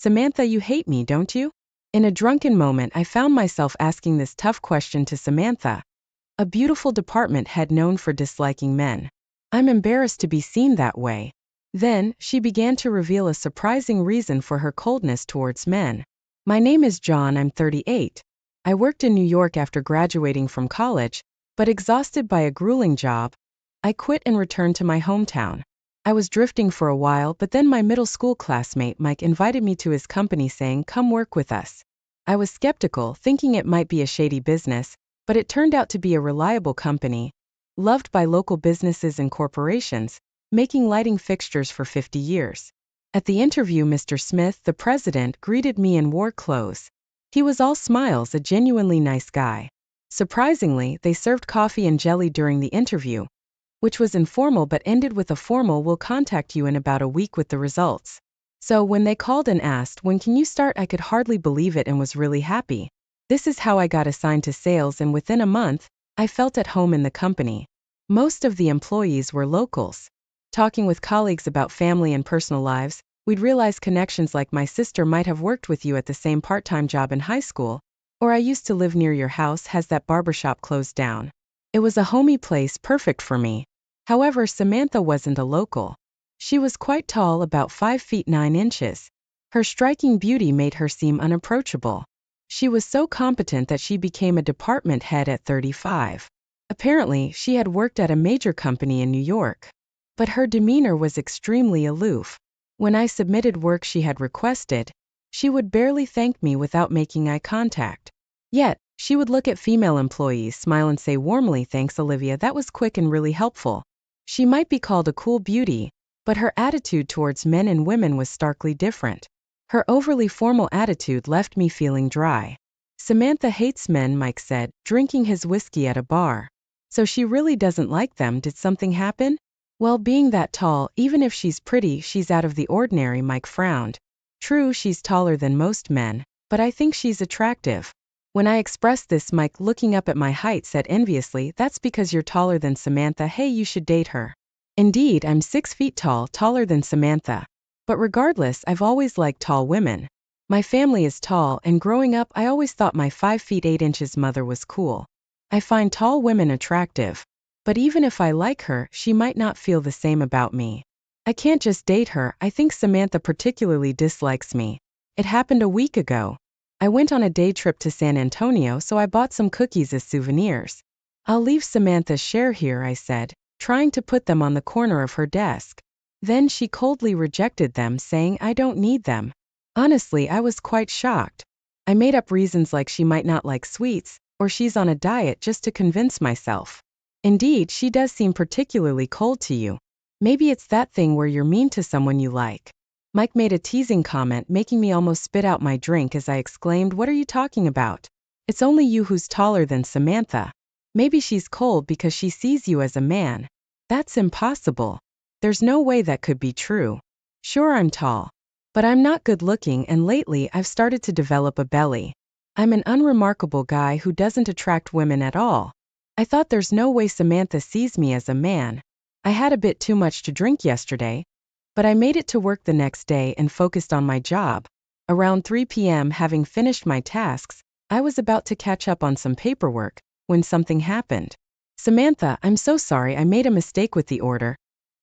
"Samantha, you hate me, don't you?" In a drunken moment, I found myself asking this tough question to Samantha, a beautiful department head known for disliking men. I'm embarrassed to be seen that way. Then, she began to reveal a surprising reason for her coldness towards men. "My name is John, I'm 38. I worked in New York after graduating from college, but exhausted by a grueling job, I quit and returned to my hometown. I was drifting for a while, but then my middle school classmate Mike invited me to his company saying, 'Come work with us.' I was skeptical, thinking it might be a shady business, but it turned out to be a reliable company, loved by local businesses and corporations, making lighting fixtures for 50 years. At the interview, Mr. Smith, the president, greeted me in war clothes. He was all smiles, a genuinely nice guy. Surprisingly, they served coffee and jelly during the interview, which was informal but ended with a formal "we'll contact you in about a week with the results." So when they called and asked, "When can you start?" I could hardly believe it and was really happy. This is how I got assigned to sales, and within a month, I felt at home in the company. Most of the employees were locals. Talking with colleagues about family and personal lives, we'd realize connections like, "My sister might have worked with you at the same part-time job in high school," or, "I used to live near your house, has that barbershop closed down?" It was a homey place, perfect for me. However, Samantha wasn't a local. She was quite tall, about 5 feet 9 inches. Her striking beauty made her seem unapproachable. She was so competent that she became a department head at 35. Apparently, she had worked at a major company in New York. But her demeanor was extremely aloof. When I submitted work she had requested, she would barely thank me without making eye contact. Yet, she would look at female employees, smile and say warmly, "Thanks, Olivia, that was quick and really helpful." She might be called a cool beauty, but her attitude towards men and women was starkly different. Her overly formal attitude left me feeling dry. "Samantha hates men," Mike said, drinking his whiskey at a bar. "So she really doesn't like them. Did something happen?" "Well, being that tall, even if she's pretty, she's out of the ordinary," Mike frowned. "True, she's taller than most men, but I think she's attractive." When I expressed this, Mike, looking up at my height, said enviously, "That's because you're taller than Samantha. Hey, you should date her." Indeed, I'm 6 feet tall, taller than Samantha. But regardless, I've always liked tall women. My family is tall, and growing up, I always thought my 5 feet 8 inches mother was cool. I find tall women attractive. But even if I like her, she might not feel the same about me. I can't just date her. I think Samantha particularly dislikes me. It happened a week ago. I went on a day trip to San Antonio, so I bought some cookies as souvenirs. "I'll leave Samantha's share here," I said, trying to put them on the corner of her desk. Then she coldly rejected them, saying, "I don't need them." Honestly, I was quite shocked. I made up reasons like she might not like sweets, or she's on a diet, just to convince myself. "Indeed, she does seem particularly cold to you. Maybe it's that thing where you're mean to someone you like." Mike made a teasing comment, making me almost spit out my drink as I exclaimed, "What are you talking about? It's only you who's taller than Samantha. Maybe she's cold because she sees you as a man." "That's impossible. There's no way that could be true. Sure, I'm tall, but I'm not good looking, and lately I've started to develop a belly. I'm an unremarkable guy who doesn't attract women at all. I thought there's no way Samantha sees me as a man. I had a bit too much to drink yesterday, but I made it to work the next day and focused on my job. Around 3 p.m., having finished my tasks, I was about to catch up on some paperwork when something happened. "Samantha, I'm so sorry, I made a mistake with the order,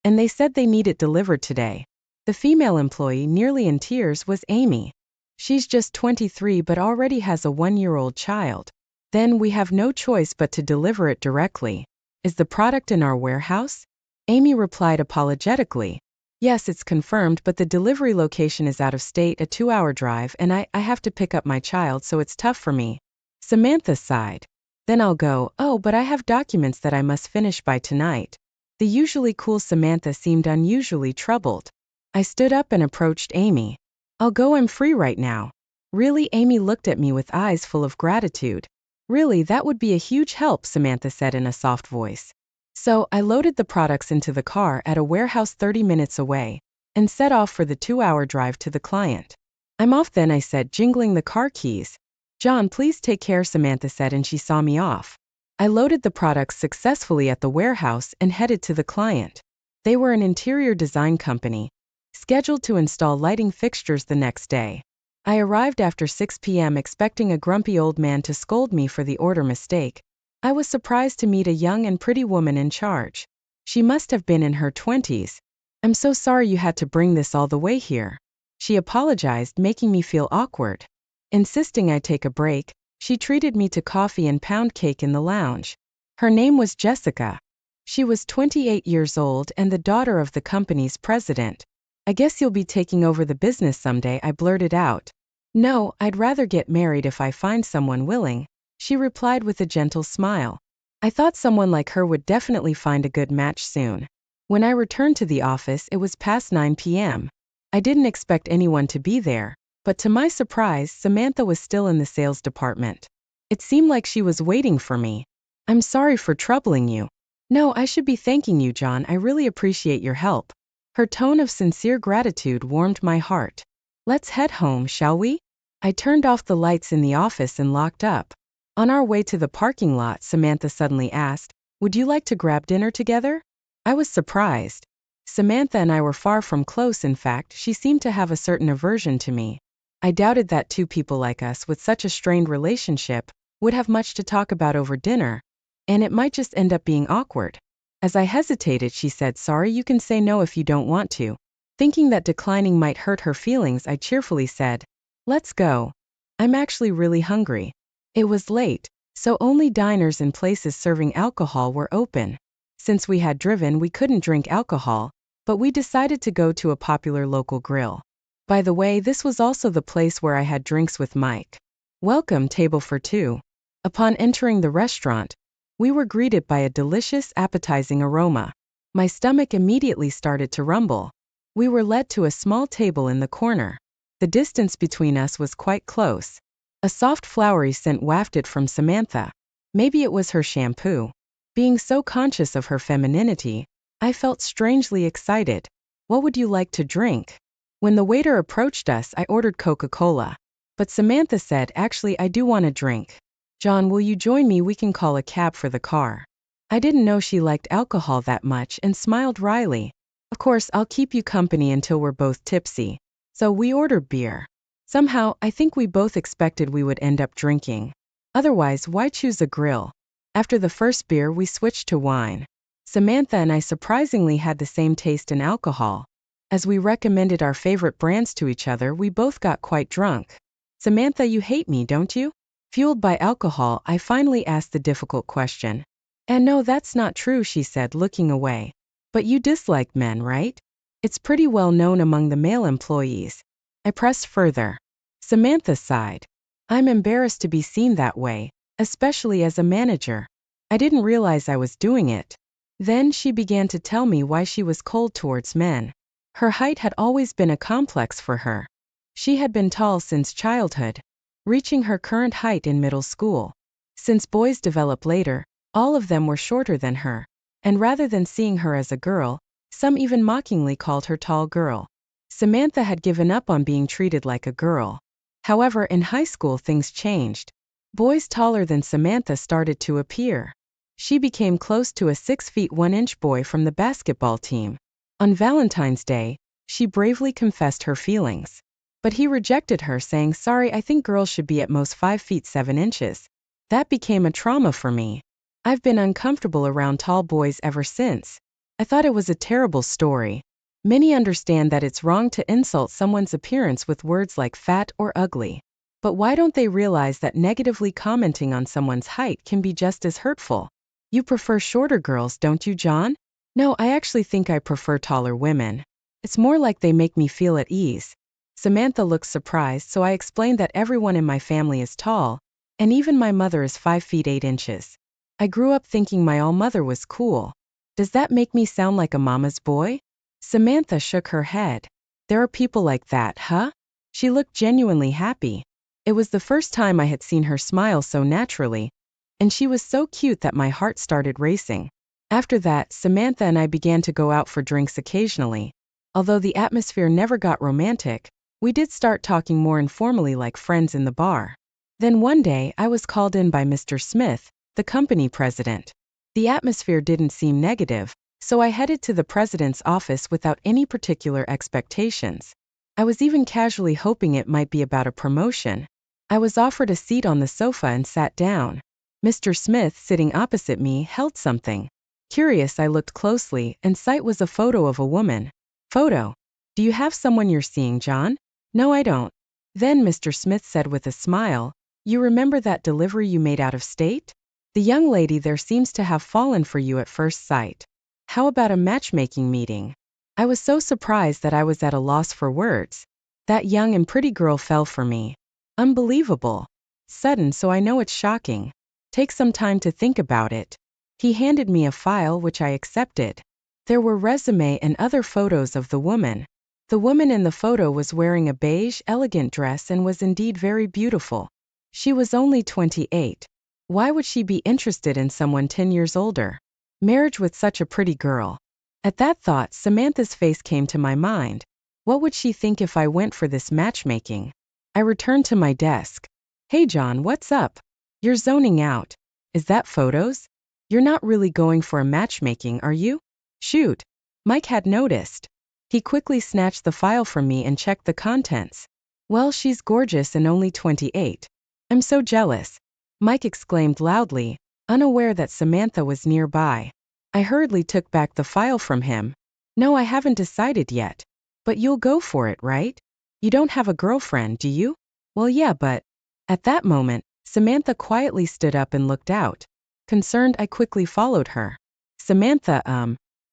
and they said they need it delivered today." The female employee, nearly in tears, was Amy. She's just 23 but already has a 1-year-old child. "Then we have no choice but to deliver it directly. Is the product in our warehouse?" Amy replied apologetically. "Yes, it's confirmed, but the delivery location is out of state, a 2-hour drive, and I have to pick up my child, so it's tough for me." Samantha sighed. "Then I'll go." "Oh, but I have documents that I must finish by tonight." The usually cool Samantha seemed unusually troubled. I stood up and approached Amy. "I'll go, I'm free right now." "Really?" Amy looked at me with eyes full of gratitude. "Really, that would be a huge help," Samantha said in a soft voice. So, I loaded the products into the car at a warehouse 30 minutes away, and set off for the 2-hour drive to the client. "I'm off then," I said, jingling the car keys. "John, please take care," Samantha said, and she saw me off. I loaded the products successfully at the warehouse and headed to the client. They were an interior design company, scheduled to install lighting fixtures the next day. I arrived after 6 p.m. expecting a grumpy old man to scold me for the order mistake. I was surprised to meet a young and pretty woman in charge. She must have been in her 20s. I'm so sorry you had to bring this all the way here. She apologized, making me feel awkward. Insisting I take a break, she treated me to coffee and pound cake in the lounge. Her name was Jessica. She was 28 years old and the daughter of the company's president. I guess you'll be taking over the business someday, I blurted out. No, I'd rather get married if I find someone willing, she replied with a gentle smile. I thought someone like her would definitely find a good match soon. When I returned to the office, it was past 9 p.m. I didn't expect anyone to be there, but to my surprise, Samantha was still in the sales department. It seemed like she was waiting for me. I'm sorry for troubling you. No, I should be thanking you, John. I really appreciate your help. Her tone of sincere gratitude warmed my heart. Let's head home, shall we? I turned off the lights in the office and locked up. On our way to the parking lot, Samantha suddenly asked, would you like to grab dinner together? I was surprised. Samantha and I were far from close. In fact, she seemed to have a certain aversion to me. I doubted that two people like us with such a strained relationship would have much to talk about over dinner, and it might just end up being awkward. As I hesitated, she said, sorry, you can say no if you don't want to. Thinking that declining might hurt her feelings, I cheerfully said, let's go. I'm actually really hungry. It was late, so only diners and places serving alcohol were open. Since we had driven, we couldn't drink alcohol, but we decided to go to a popular local grill. By the way, this was also the place where I had drinks with Mike. Welcome, table for two. Upon entering the restaurant, we were greeted by a delicious, appetizing aroma. My stomach immediately started to rumble. We were led to a small table in the corner. The distance between us was quite close. A soft flowery scent wafted from Samantha. Maybe it was her shampoo. Being so conscious of her femininity, I felt strangely excited. What would you like to drink? When the waiter approached us, I ordered Coca-Cola. But Samantha said, actually, I do want a drink. John, will you join me? We can call a cab for the car. I didn't know she liked alcohol that much and smiled wryly. Of course, I'll keep you company until we're both tipsy. So we ordered beer. Somehow, I think we both expected we would end up drinking. Otherwise, why choose a grill? After the first beer, we switched to wine. Samantha and I surprisingly had the same taste in alcohol. As we recommended our favorite brands to each other, we both got quite drunk. Samantha, you hate me, don't you? Fueled by alcohol, I finally asked the difficult question. And no, that's not true, she said, looking away. But you dislike men, right? It's pretty well known among the male employees. I pressed further. Samantha sighed. I'm embarrassed to be seen that way, especially as a manager. I didn't realize I was doing it. Then she began to tell me why she was cold towards men. Her height had always been a complex for her. She had been tall since childhood, reaching her current height in middle school. Since boys develop later, all of them were shorter than her, and rather than seeing her as a girl, some even mockingly called her tall girl. Samantha had given up on being treated like a girl. However, in high school things changed. Boys taller than Samantha started to appear. She became close to a 6 feet 1 inch boy from the basketball team. On Valentine's Day, she bravely confessed her feelings. But he rejected her, saying, sorry, I think girls should be at most 5 feet 7 inches. That became a trauma for me. I've been uncomfortable around tall boys ever since. I thought it was a terrible story. Many understand that it's wrong to insult someone's appearance with words like fat or ugly. But why don't they realize that negatively commenting on someone's height can be just as hurtful? You prefer shorter girls, don't you, John? No, I actually think I prefer taller women. It's more like they make me feel at ease. Samantha looked surprised, so I explained that everyone in my family is tall, and even my mother is 5 feet 8 inches. I grew up thinking my own mother was cool. Does that make me sound like a mama's boy? Samantha shook her head. There are people like that, huh? She looked genuinely happy. It was the first time I had seen her smile so naturally, and she was so cute that my heart started racing. After that, Samantha and I began to go out for drinks occasionally. Although the atmosphere never got romantic, we did start talking more informally like friends in the bar. Then one day, I was called in by Mr. Smith, the company president. The atmosphere didn't seem negative, so I headed to the president's office without any particular expectations. I was even casually hoping it might be about a promotion. I was offered a seat on the sofa and sat down. Mr. Smith, sitting opposite me, held something. Curious, I looked closely, and sight was a photo of a woman. Photo? Do you have someone you're seeing, John? No, I don't. Then Mr. Smith said with a smile, you remember that delivery you made out of state? The young lady there seems to have fallen for you at first sight. How about a matchmaking meeting? I was so surprised that I was at a loss for words. That young and pretty girl fell for me. Unbelievable. Sudden, so I know it's shocking. Take some time to think about it. He handed me a file which I accepted. There were resume and other photos of the woman. The woman in the photo was wearing a beige, elegant dress and was indeed very beautiful. She was only 28. Why would she be interested in someone 10 years older? Marriage with such a pretty girl. At that thought, Samantha's face came to my mind. What would she think if I went for this matchmaking? I returned to my desk. Hey John, what's up? You're zoning out. Is that photos? You're not really going for a matchmaking, are you? Shoot. Mike had noticed. He quickly snatched the file from me and checked the contents. Well, she's gorgeous and only 28. I'm so jealous. Mike exclaimed loudly, unaware that Samantha was nearby. I hurriedly took back the file from him. No, I haven't decided yet. But you'll go for it, right? You don't have a girlfriend, do you? Well, yeah, but... At that moment, Samantha quietly stood up and looked out. Concerned, I quickly followed her. Samantha,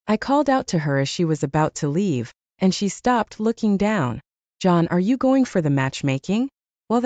I called out to her as she was about to leave, and she stopped, looking down. John, are you going for the matchmaking? Well,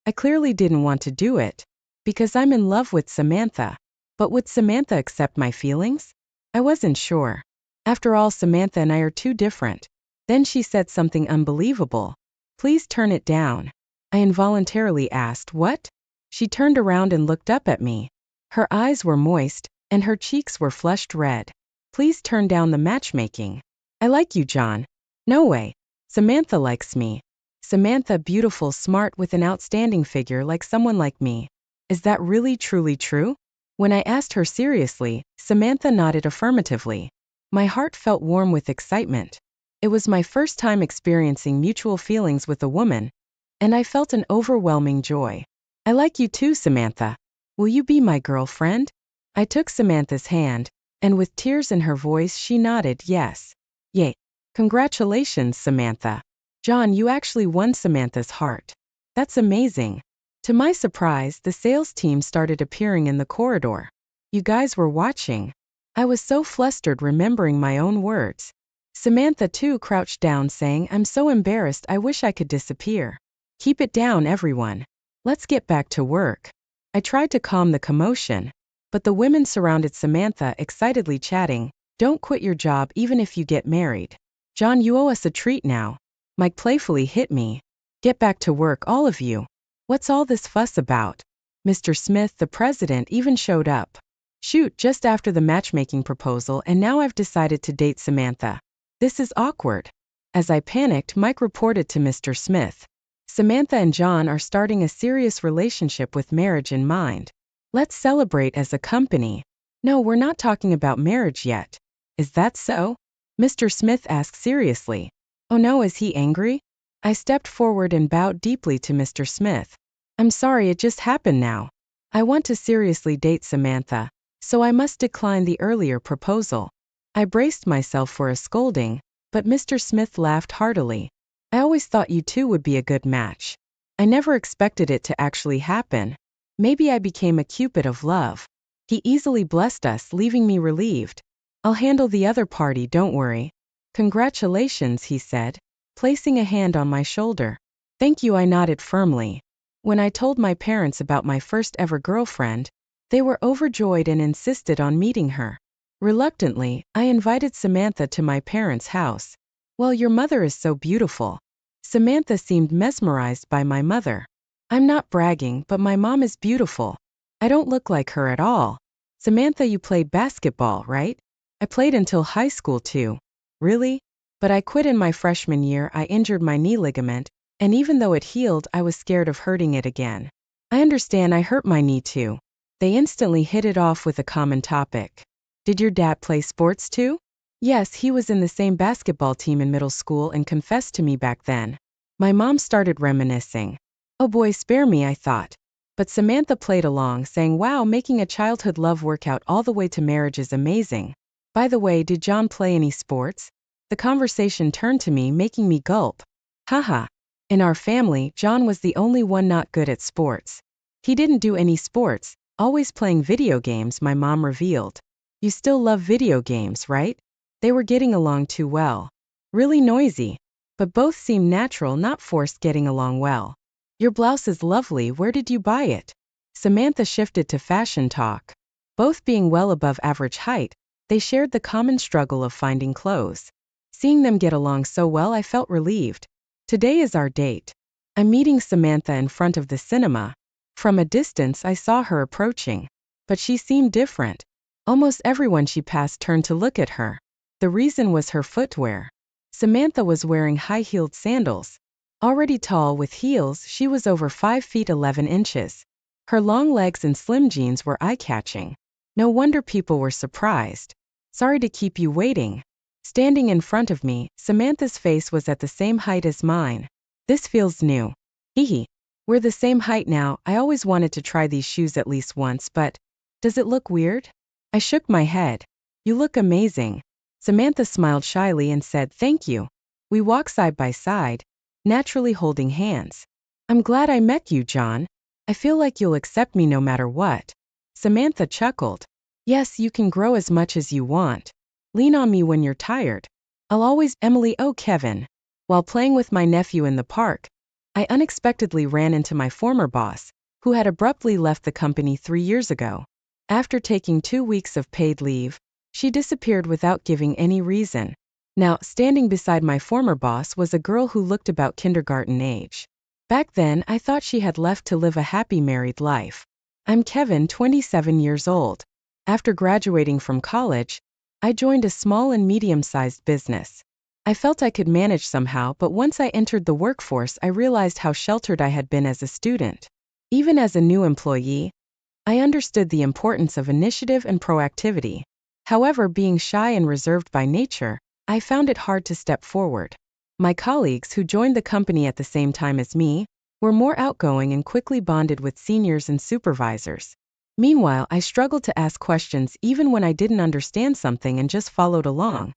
I clearly didn't want to do it. Because I'm in love with Samantha. But would Samantha accept my feelings? I wasn't sure. After all, Samantha and I are too different. Then she said something unbelievable. Please turn it down. I involuntarily asked, what? She turned around and looked up at me. Her eyes were moist, and her cheeks were flushed red. Please turn down the matchmaking. I like you, John. No way. Samantha likes me. Samantha, beautiful, smart, with an outstanding figure, like someone like me. Is that really truly true? When I asked her seriously, Samantha nodded affirmatively. My heart felt warm with excitement. It was my first time experiencing mutual feelings with a woman, and I felt an overwhelming joy. I like you too, Samantha. Will you be my girlfriend? I took Samantha's hand, and with tears in her voice she nodded yes. Yay. Congratulations, Samantha. John, you actually won Samantha's heart. That's amazing. To my surprise, the sales team started appearing in the corridor. You guys were watching. I was so flustered remembering my own words. Samantha too crouched down, saying, I'm so embarrassed, I wish I could disappear. Keep it down, everyone. Let's get back to work. I tried to calm the commotion, but the women surrounded Samantha, excitedly chatting. Don't quit your job even if you get married. John, you owe us a treat now. Mike playfully hit me. Get back to work, all of you. What's all this fuss about? Mr. Smith, the president, even showed up. Shoot, just after the matchmaking proposal, and now I've decided to date Samantha. This is awkward. As I panicked, Mike reported to Mr. Smith. Samantha and John are starting a serious relationship with marriage in mind. Let's celebrate as a company. No, we're not talking about marriage yet. Is that so? Mr. Smith asked seriously. Oh no, is he angry? I stepped forward and bowed deeply to Mr. Smith. I'm sorry, it just happened now. I want to seriously date Samantha, so I must decline the earlier proposal. I braced myself for a scolding, but Mr. Smith laughed heartily. I always thought you two would be a good match. I never expected it to actually happen. Maybe I became a cupid of love. He easily blessed us, leaving me relieved. I'll handle the other party, don't worry. Congratulations, he said, placing a hand on my shoulder. Thank you, I nodded firmly. When I told my parents about my first ever girlfriend, they were overjoyed and insisted on meeting her. Reluctantly, I invited Samantha to my parents' house. Well, your mother is so beautiful. Samantha seemed mesmerized by my mother. I'm not bragging, but my mom is beautiful. I don't look like her at all. Samantha, you played basketball, right? I played until high school too. Really? But I quit in my freshman year. I injured my knee ligament, and even though it healed, I was scared of hurting it again. I understand, I hurt my knee too. They instantly hit it off with a common topic. Did your dad play sports too? Yes, he was in the same basketball team in middle school and confessed to me back then. My mom started reminiscing. Oh boy, spare me, I thought. But Samantha played along, saying, wow, making a childhood love work out all the way to marriage is amazing. By the way, did John play any sports? The conversation turned to me, making me gulp. Haha. In our family, John was the only one not good at sports. He didn't do any sports, always playing video games, my mom revealed. You still love video games, right? They were getting along too well. Really noisy. But both seemed natural, not forced, getting along well. Your blouse is lovely, where did you buy it? Samantha shifted to fashion talk. Both being well above average height, they shared the common struggle of finding clothes. Seeing them get along so well, I felt relieved. Today is our date. I'm meeting Samantha in front of the cinema. From a distance, I saw her approaching. But she seemed different. Almost everyone she passed turned to look at her. The reason was her footwear. Samantha was wearing high-heeled sandals. Already tall with heels, she was over 5 feet 11 inches. Her long legs and slim jeans were eye-catching. No wonder people were surprised. Sorry to keep you waiting. Standing in front of me, Samantha's face was at the same height as mine. This feels new. Hee. We're the same height now. I always wanted to try these shoes at least once, but does it look weird? I shook my head. You look amazing. Samantha smiled shyly and said, thank you. We walked side by side, naturally holding hands. I'm glad I met you, John. I feel like you'll accept me no matter what. Samantha chuckled. Yes, you can grow as much as you want. Lean on me when you're tired. I'll always, Emily. Oh, Kevin. While playing with my nephew in the park, I unexpectedly ran into my former boss, who had abruptly left the company 3 years ago. After taking 2 weeks of paid leave, she disappeared without giving any reason. Now, standing beside my former boss was a girl who looked about kindergarten age. Back then, I thought she had left to live a happy married life. I'm Kevin, 27 years old. After graduating from college, I joined a small and medium-sized business. I felt I could manage somehow, but once I entered the workforce, I realized how sheltered I had been as a student. Even as a new employee, I understood the importance of initiative and proactivity. However, being shy and reserved by nature, I found it hard to step forward. My colleagues who joined the company at the same time as me were more outgoing and quickly bonded with seniors and supervisors. Meanwhile, I struggled to ask questions even when I didn't understand something and just followed along,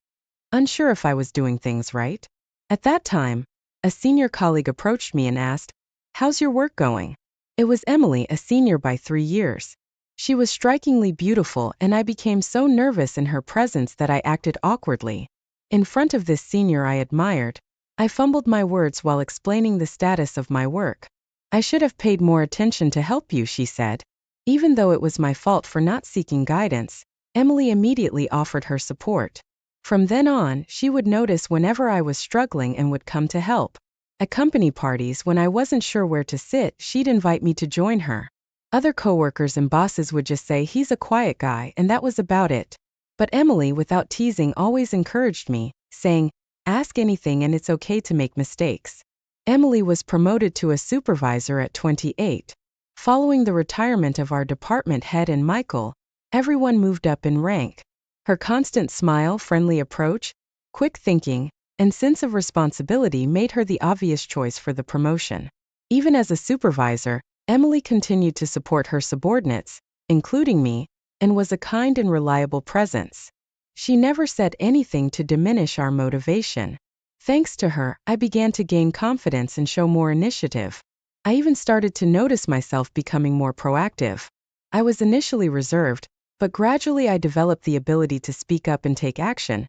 unsure if I was doing things right. At that time, a senior colleague approached me and asked, how's your work going? It was Emily, a senior by 3 years. She was strikingly beautiful, and I became so nervous in her presence that I acted awkwardly. In front of this senior I admired, I fumbled my words while explaining the status of my work. I should have paid more attention to help you, she said. Even though it was my fault for not seeking guidance, Emily immediately offered her support. From then on, she would notice whenever I was struggling and would come to help. At company parties, when I wasn't sure where to sit, she'd invite me to join her. Other coworkers and bosses would just say he's a quiet guy, and that was about it. But Emily, without teasing, always encouraged me, saying, ask anything and it's okay to make mistakes. Emily was promoted to a supervisor at 28. Following the retirement of our department head and Michael, everyone moved up in rank. Her constant smile, friendly approach, quick thinking, and sense of responsibility made her the obvious choice for the promotion. Even as a supervisor, Emily continued to support her subordinates, including me, and was a kind and reliable presence. She never said anything to diminish our motivation. Thanks to her, I began to gain confidence and show more initiative. I even started to notice myself becoming more proactive. I was initially reserved, but gradually I developed the ability to speak up and take action,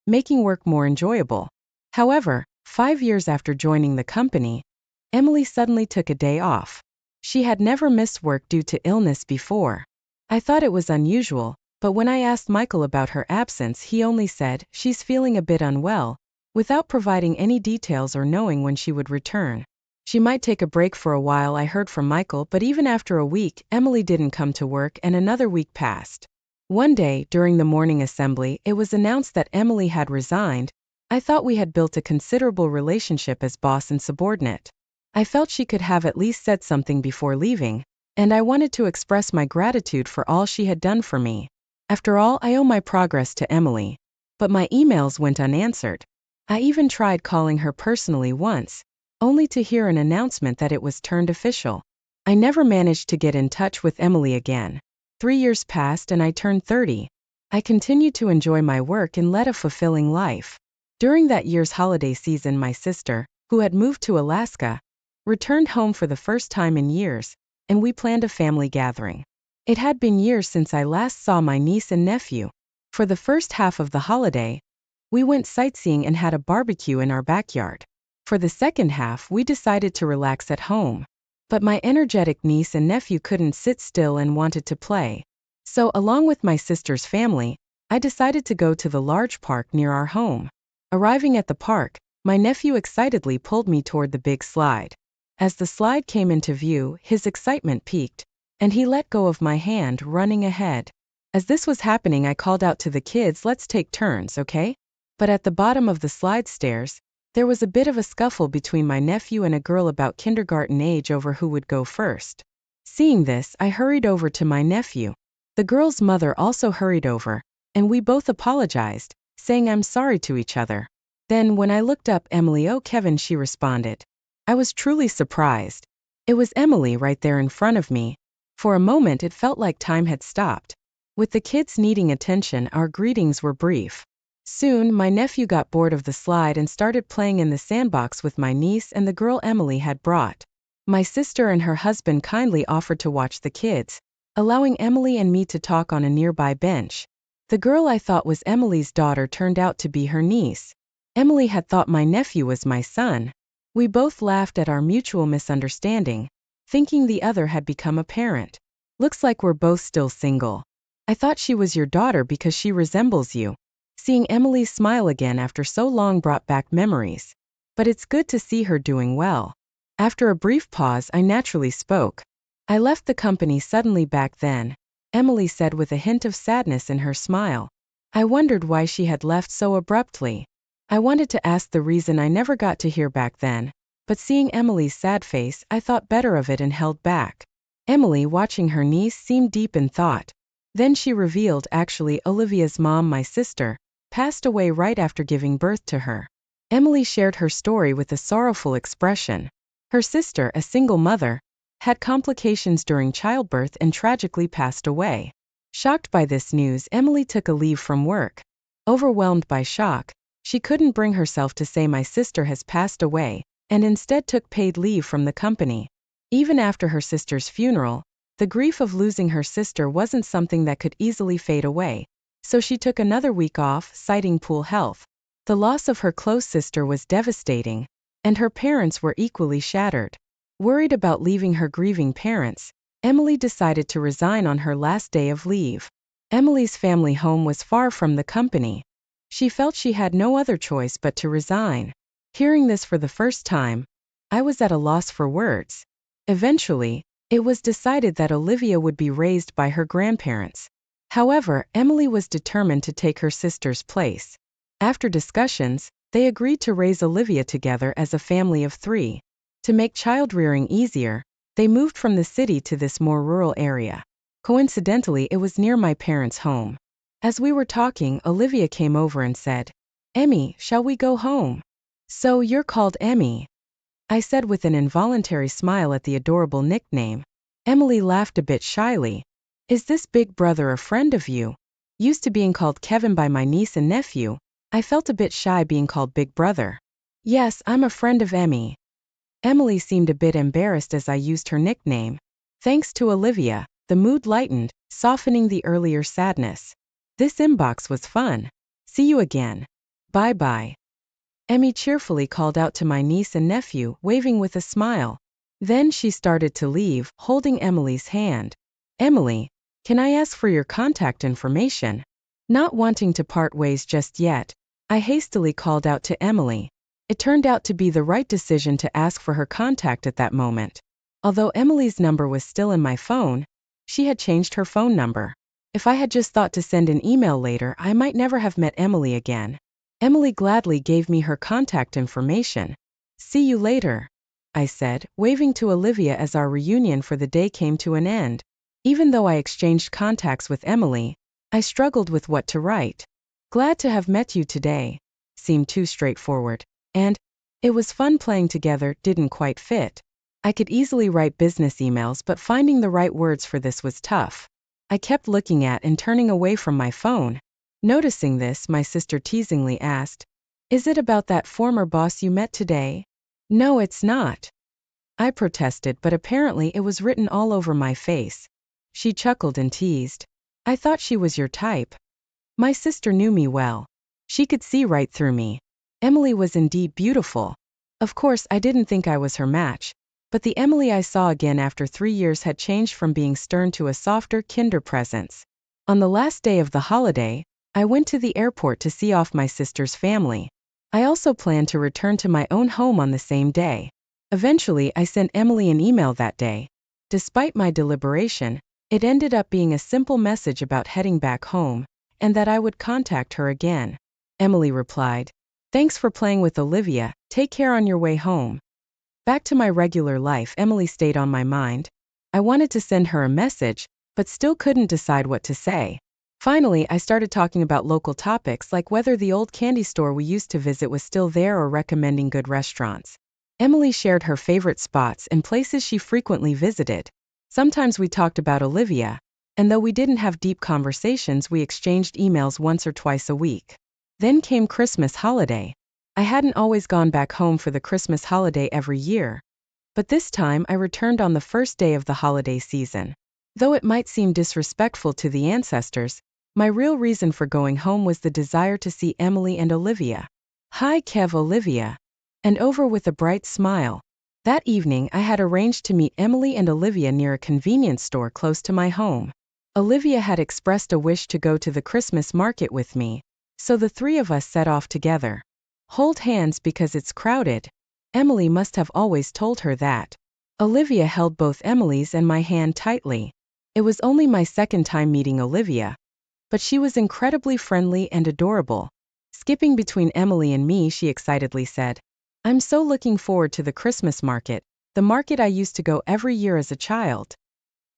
making work more enjoyable. However, 5 years after joining the company, Emily suddenly took a day off. She had never missed work due to illness before. I thought it was unusual, but when I asked Michael about her absence, he only said, she's feeling a bit unwell, without providing any details or knowing when she would return. She might take a break for a while, I heard from Michael, but even after a week, Emily didn't come to work and another week passed. One day, during the morning assembly, it was announced that Emily had resigned. I thought we had built a considerable relationship as boss and subordinate. I felt she could have at least said something before leaving, and I wanted to express my gratitude for all she had done for me. After all, I owe my progress to Emily. but my emails went unanswered. I even tried calling her personally once, only to hear an announcement that it was turned official. I never managed to get in touch with Emily again. 3 years passed and I turned 30. I continued to enjoy my work and led a fulfilling life. During that year's holiday season, my sister, who had moved to Alaska, returned home for the first time in years, and we planned a family gathering. It had been years since I last saw my niece and nephew. For the first half of the holiday, we went sightseeing and had a barbecue in our backyard. For the second half, we decided to relax at home. But my energetic niece and nephew couldn't sit still and wanted to play. So, along with my sister's family, I decided to go to the large park near our home. Arriving at the park, my nephew excitedly pulled me toward the big slide. As the slide came into view, his excitement peaked, and he let go of my hand, running ahead. As this was happening, I called out to the kids, "Let's take turns, okay?" But at the bottom of the slide stairs, there was a bit of a scuffle between my nephew and a girl about kindergarten age over who would go first. Seeing this, I hurried over to my nephew. The girl's mother also hurried over, and we both apologized, saying "I'm sorry" to each other. Then, when I looked up, "Emily, oh Kevin," she responded. I was truly surprised. It was Emily right there in front of me. For a moment, it felt like time had stopped. With the kids needing attention, our greetings were brief. Soon, my nephew got bored of the slide and started playing in the sandbox with my niece and the girl Emily had brought. My sister and her husband kindly offered to watch the kids, allowing Emily and me to talk on a nearby bench. The girl I thought was Emily's daughter turned out to be her niece. Emily had thought my nephew was my son. We both laughed at our mutual misunderstanding, thinking the other had become a parent. "Looks like we're both still single. I thought she was your daughter because she resembles you." Seeing Emily smile again after so long brought back memories. But it's good to see her doing well. After a brief pause, I naturally spoke. "I left the company suddenly back then," Emily said with a hint of sadness in her smile. I wondered why she had left so abruptly. I wanted to ask the reason I never got to hear back then, but seeing Emily's sad face, I thought better of it and held back. Emily, watching her niece, seemed deep in thought. Then she revealed, "Actually, Olivia's mom, my sister, passed away right after giving birth to her." Emily shared her story with a sorrowful expression. Her sister, a single mother, had complications during childbirth and tragically passed away. Shocked by this news, Emily took a leave from work. Overwhelmed by shock, she couldn't bring herself to say "my sister has passed away," and instead took paid leave from the company. Even after her sister's funeral, the grief of losing her sister wasn't something that could easily fade away. So she took another week off, citing poor health. The loss of her close sister was devastating, and her parents were equally shattered. Worried about leaving her grieving parents, Emily decided to resign on her last day of leave. Emily's family home was far from the company. She felt she had no other choice but to resign. Hearing this for the first time, I was at a loss for words. Eventually, it was decided that Olivia would be raised by her grandparents. However, Emily was determined to take her sister's place. After discussions, they agreed to raise Olivia together as a family of 3. To make child-rearing easier, they moved from the city to this more rural area. Coincidentally, it was near my parents' home. As we were talking, Olivia came over and said, "Emmy, shall we go home?" "So you're called Emmy?" I said with an involuntary smile at the adorable nickname. Emily laughed a bit shyly. "Is this big brother a friend of you?" Used to being called Kevin by my niece and nephew, I felt a bit shy being called big brother. "Yes, I'm a friend of Emmy." Emily seemed a bit embarrassed as I used her nickname. Thanks to Olivia, the mood lightened, softening the earlier sadness. This inbox was fun. See you again. Bye-bye. Emmy cheerfully called out to my niece and nephew, waving with a smile. Then she started to leave, holding Emily's hand. "Emily, can I ask for your contact information?" Not wanting to part ways just yet, I hastily called out to Emily. It turned out to be the right decision to ask for her contact at that moment. Although Emily's number was still in my phone, she had changed her phone number. If I had just thought to send an email later, I might never have met Emily again. Emily gladly gave me her contact information. "See you later," I said, waving to Olivia as our reunion for the day came to an end. Even though I exchanged contacts with Emily, I struggled with what to write. Glad to have met you today seemed too straightforward. And it was fun playing together didn't quite fit. I could easily write business emails, but finding the right words for this was tough. I kept looking at and turning away from my phone. Noticing this, my sister teasingly asked, "Is it about that former boss you met today?" "No, it's not," I protested, but apparently it was written all over my face. She chuckled and teased, "I thought she was your type." My sister knew me well. She could see right through me. Emily was indeed beautiful. Of course, I didn't think I was her match. But the Emily I saw again after 3 years had changed from being stern to a softer, kinder presence. On the last day of the holiday, I went to the airport to see off my sister's family. I also planned to return to my own home on the same day. Eventually, I sent Emily an email that day. Despite my deliberation, it ended up being a simple message about heading back home, and that I would contact her again. Emily replied, "Thanks for playing with Olivia, take care on your way home." Back to my regular life, Emily stayed on my mind. I wanted to send her a message, but still couldn't decide what to say. Finally, I started talking about local topics like whether the old candy store we used to visit was still there or recommending good restaurants. Emily shared her favorite spots and places she frequently visited. Sometimes we talked about Olivia, and though we didn't have deep conversations, we exchanged emails once or twice a week. Then came Christmas holiday. I hadn't always gone back home for the Christmas holiday every year, but this time I returned on the first day of the holiday season. Though it might seem disrespectful to the ancestors, my real reason for going home was the desire to see Emily and Olivia. "Hi Kev, Olivia." And over with a bright smile. That evening I had arranged to meet Emily and Olivia near a convenience store close to my home. Olivia had expressed a wish to go to the Christmas market with me, so the three of us set off together. "Hold hands because it's crowded." Emily must have always told her that. Olivia held both Emily's and my hand tightly. It was only my second time meeting Olivia, but she was incredibly friendly and adorable. Skipping between Emily and me, she excitedly said, "I'm so looking forward to the Christmas market, the market I used to go every year as a child."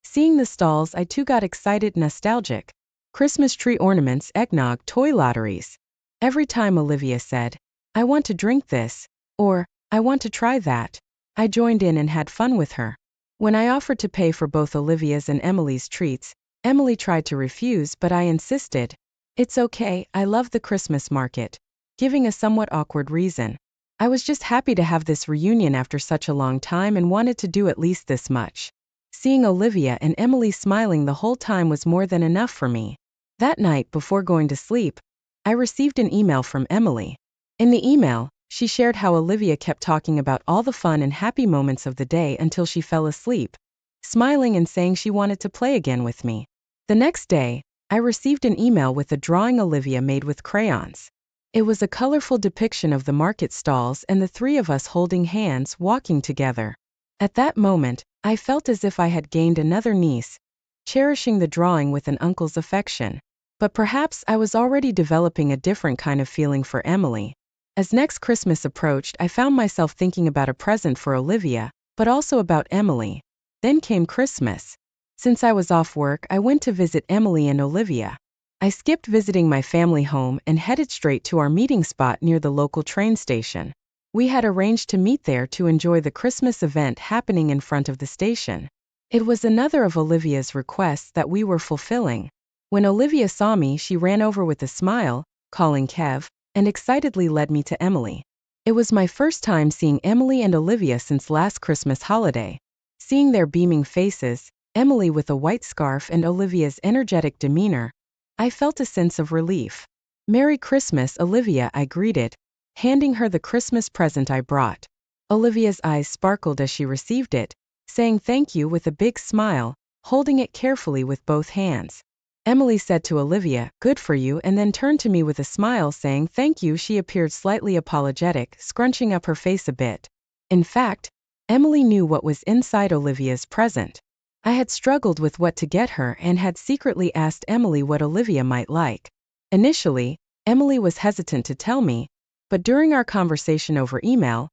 Seeing the stalls, I too got excited, nostalgic. Christmas tree ornaments, eggnog, toy lotteries. Every time Olivia said, "I want to drink this," or "I want to try that," I joined in and had fun with her. When I offered to pay for both Olivia's and Emily's treats, Emily tried to refuse, but I insisted. "It's okay, I love the Christmas market," giving a somewhat awkward reason. I was just happy to have this reunion after such a long time and wanted to do at least this much. Seeing Olivia and Emily smiling the whole time was more than enough for me. That night, before going to sleep, I received an email from Emily. In the email, she shared how Olivia kept talking about all the fun and happy moments of the day until she fell asleep, smiling and saying she wanted to play again with me. The next day, I received an email with a drawing Olivia made with crayons. It was a colorful depiction of the market stalls and the three of us holding hands, walking together. At that moment, I felt as if I had gained another niece, cherishing the drawing with an uncle's affection. But perhaps I was already developing a different kind of feeling for Emily. As next Christmas approached, I found myself thinking about a present for Olivia, but also about Emily. Then came Christmas. Since I was off work, I went to visit Emily and Olivia. I skipped visiting my family home and headed straight to our meeting spot near the local train station. We had arranged to meet there to enjoy the Christmas event happening in front of the station. It was another of Olivia's requests that we were fulfilling. When Olivia saw me, she ran over with a smile, calling Kev, and excitedly led me to Emily. It was my first time seeing Emily and Olivia since last Christmas holiday. Seeing their beaming faces, Emily with a white scarf and Olivia's energetic demeanor, I felt a sense of relief. "Merry Christmas, Olivia," I greeted, handing her the Christmas present I brought. Olivia's eyes sparkled as she received it, saying thank you with a big smile, holding it carefully with both hands. Emily said to Olivia, "Good for you," and then turned to me with a smile saying thank you. She appeared slightly apologetic, scrunching up her face a bit. In fact, Emily knew what was inside Olivia's present. I had struggled with what to get her and had secretly asked Emily what Olivia might like. Initially, Emily was hesitant to tell me, but during our conversation over email,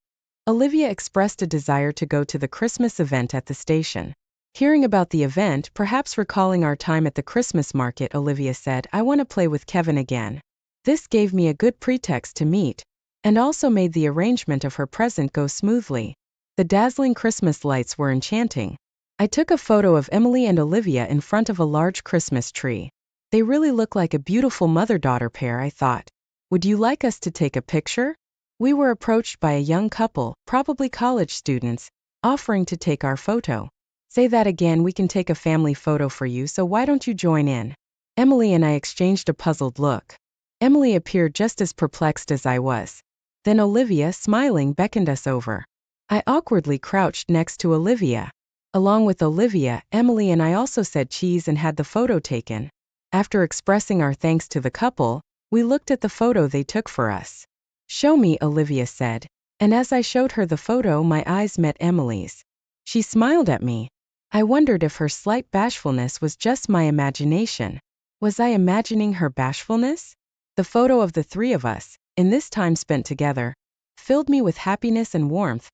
Olivia expressed a desire to go to the Christmas event at the station. Hearing about the event, perhaps recalling our time at the Christmas market, Olivia said, "I want to play with Kevin again." This gave me a good pretext to meet, and also made the arrangement of her present go smoothly. The dazzling Christmas lights were enchanting. I took a photo of Emily and Olivia in front of a large Christmas tree. They really look like a beautiful mother-daughter pair, I thought. Would you like us to take a picture? We were approached by a young couple, probably college students, offering to take our photo. Say that again, we can take a family photo for you, so why don't you join in? Emily and I exchanged a puzzled look. Emily appeared just as perplexed as I was. Then Olivia, smiling, beckoned us over. I awkwardly crouched next to Olivia. Along with Olivia, Emily and I also said cheese and had the photo taken. After expressing our thanks to the couple, we looked at the photo they took for us. Show me, Olivia said, and as I showed her the photo, my eyes met Emily's. She smiled at me. I wondered if her slight bashfulness was just my imagination. Was I imagining her bashfulness? The photo of the three of us, in this time spent together, filled me with happiness and warmth,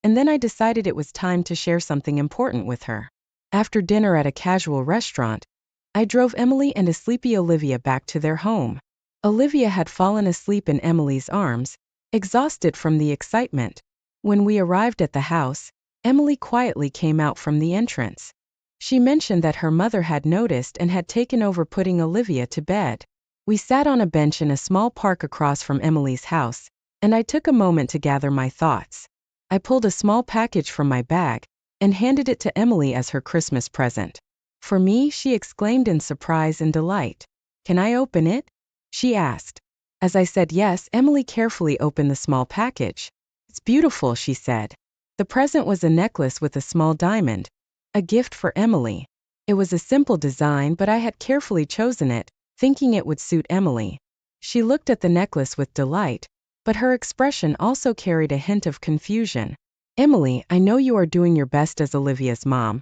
and then I decided it was time to share something important with her. After dinner at a casual restaurant, I drove Emily and a sleepy Olivia back to their home. Olivia had fallen asleep in Emily's arms, exhausted from the excitement. When we arrived at the house, Emily quietly came out from the entrance. She mentioned that her mother had noticed and had taken over putting Olivia to bed. We sat on a bench in a small park across from Emily's house, and I took a moment to gather my thoughts. I pulled a small package from my bag and handed it to Emily as her Christmas present. For me, she exclaimed in surprise and delight. Can I open it? She asked. As I said yes, Emily carefully opened the small package. It's beautiful, she said. The present was a necklace with a small diamond, a gift for Emily. It was a simple design, but I had carefully chosen it, thinking it would suit Emily. She looked at the necklace with delight, but her expression also carried a hint of confusion. Emily, I know you are doing your best as Olivia's mom,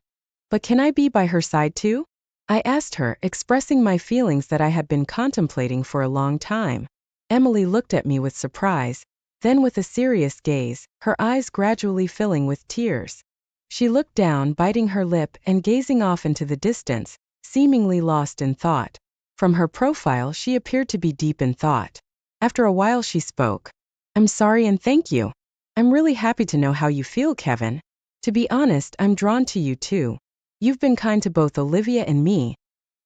but can I be by her side too? I asked her, expressing my feelings that I had been contemplating for a long time. Emily looked at me with surprise, then with a serious gaze, her eyes gradually filling with tears. She looked down, biting her lip and gazing off into the distance, seemingly lost in thought. From her profile, she appeared to be deep in thought. After a while she spoke. I'm sorry and thank you. I'm really happy to know how you feel, Kevin. To be honest, I'm drawn to you too. You've been kind to both Olivia and me,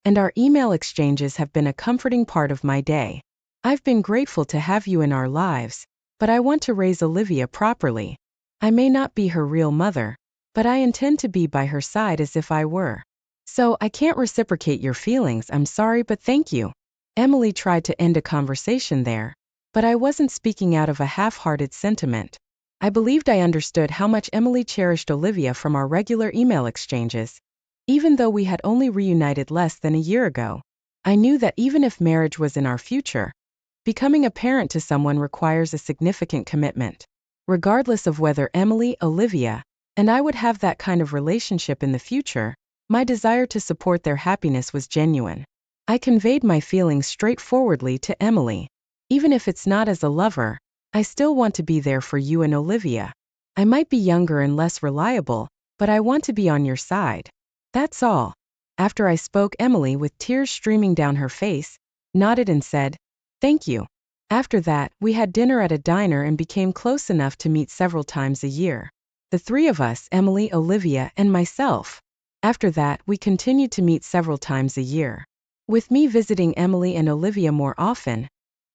and our email exchanges have been a comforting part of my day. I've been grateful to have you in our lives, but I want to raise Olivia properly. I may not be her real mother, but I intend to be by her side as if I were. So I can't reciprocate your feelings, I'm sorry, but thank you. Emily tried to end a conversation there, but I wasn't speaking out of a half-hearted sentiment. I believed I understood how much Emily cherished Olivia from our regular email exchanges. Even though we had only reunited less than a year ago, I knew that even if marriage was in our future, becoming a parent to someone requires a significant commitment. Regardless of whether Emily, Olivia, and I would have that kind of relationship in the future, my desire to support their happiness was genuine. I conveyed my feelings straightforwardly to Emily. Even if it's not as a lover, I still want to be there for you and Olivia. I might be younger and less reliable, but I want to be on your side. That's all. After I spoke, Emily, with tears streaming down her face, nodded and said, thank you. After that, we had dinner at a diner and became close enough to meet several times a year. The three of us, Emily, Olivia, and myself. After that, we continued to meet several times a year. With me visiting Emily and Olivia more often,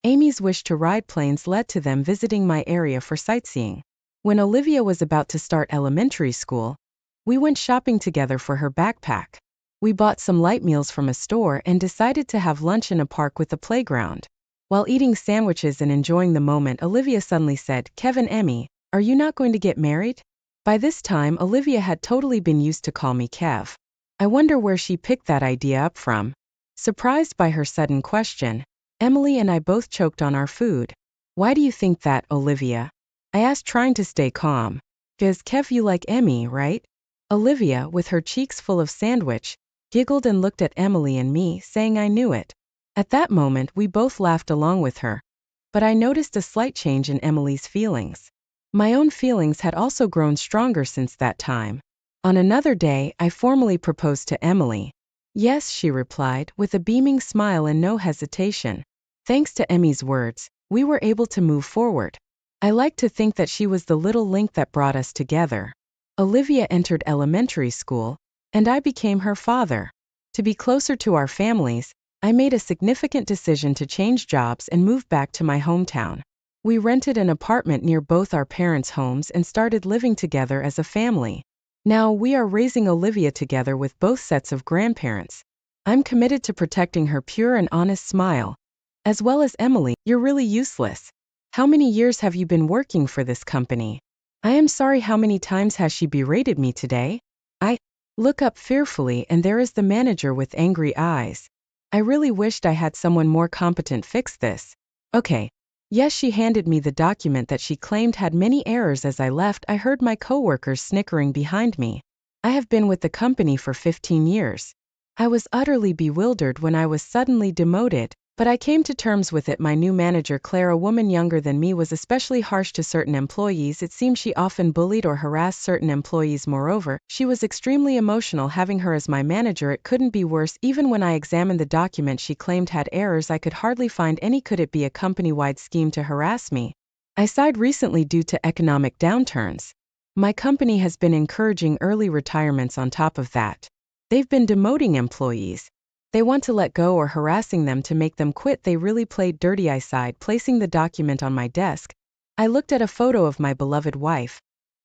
Amy's wish to ride planes led to them visiting my area for sightseeing. When Olivia was about to start elementary school, we went shopping together for her backpack. We bought some light meals from a store and decided to have lunch in a park with a playground. While eating sandwiches and enjoying the moment, Olivia suddenly said, Kevin, Emmy, are you not going to get married? By this time, Olivia had totally been used to call me Kev. I wonder where she picked that idea up from. Surprised by her sudden question, Emily and I both choked on our food. Why do you think that, Olivia? I asked, trying to stay calm. Because Kev, you like Emmy, right? Olivia, with her cheeks full of sandwich, giggled and looked at Emily and me, saying I knew it. At that moment, we both laughed along with her. But I noticed a slight change in Emily's feelings. My own feelings had also grown stronger since that time. On another day, I formally proposed to Emily. Yes, she replied, with a beaming smile and no hesitation. Thanks to Emmy's words, we were able to move forward. I like to think that she was the little link that brought us together. Olivia entered elementary school, and I became her father. To be closer to our families, I made a significant decision to change jobs and move back to my hometown. We rented an apartment near both our parents' homes and started living together as a family. Now we are raising Olivia together with both sets of grandparents. I'm committed to protecting her pure and honest smile. As well as Emily, you're really useless. How many years have you been working for this company? I am sorry, how many times has she berated me today? I look up fearfully and there is the manager with angry eyes. I really wished I had someone more competent fix this. Okay. Yes, she handed me the document that she claimed had many errors. As I left, I heard my coworkers snickering behind me. I have been with the company for 15 years. I was utterly bewildered when I was suddenly demoted, but I came to terms with it. My new manager, Claire, a woman younger than me, was especially harsh to certain employees. It seemed she often bullied or harassed certain employees. Moreover, she was extremely emotional. Having her as my manager, it couldn't be worse. Even when I examined the document she claimed had errors, I could hardly find any. Could it be a company-wide scheme to harass me? I sighed. Recently, due to economic downturns, my company has been encouraging early retirements. On top of that, they've been demoting employees they want to let go or harassing them to make them quit. They really played dirty. I sighed, placing the document on my desk. I looked at a photo of my beloved wife,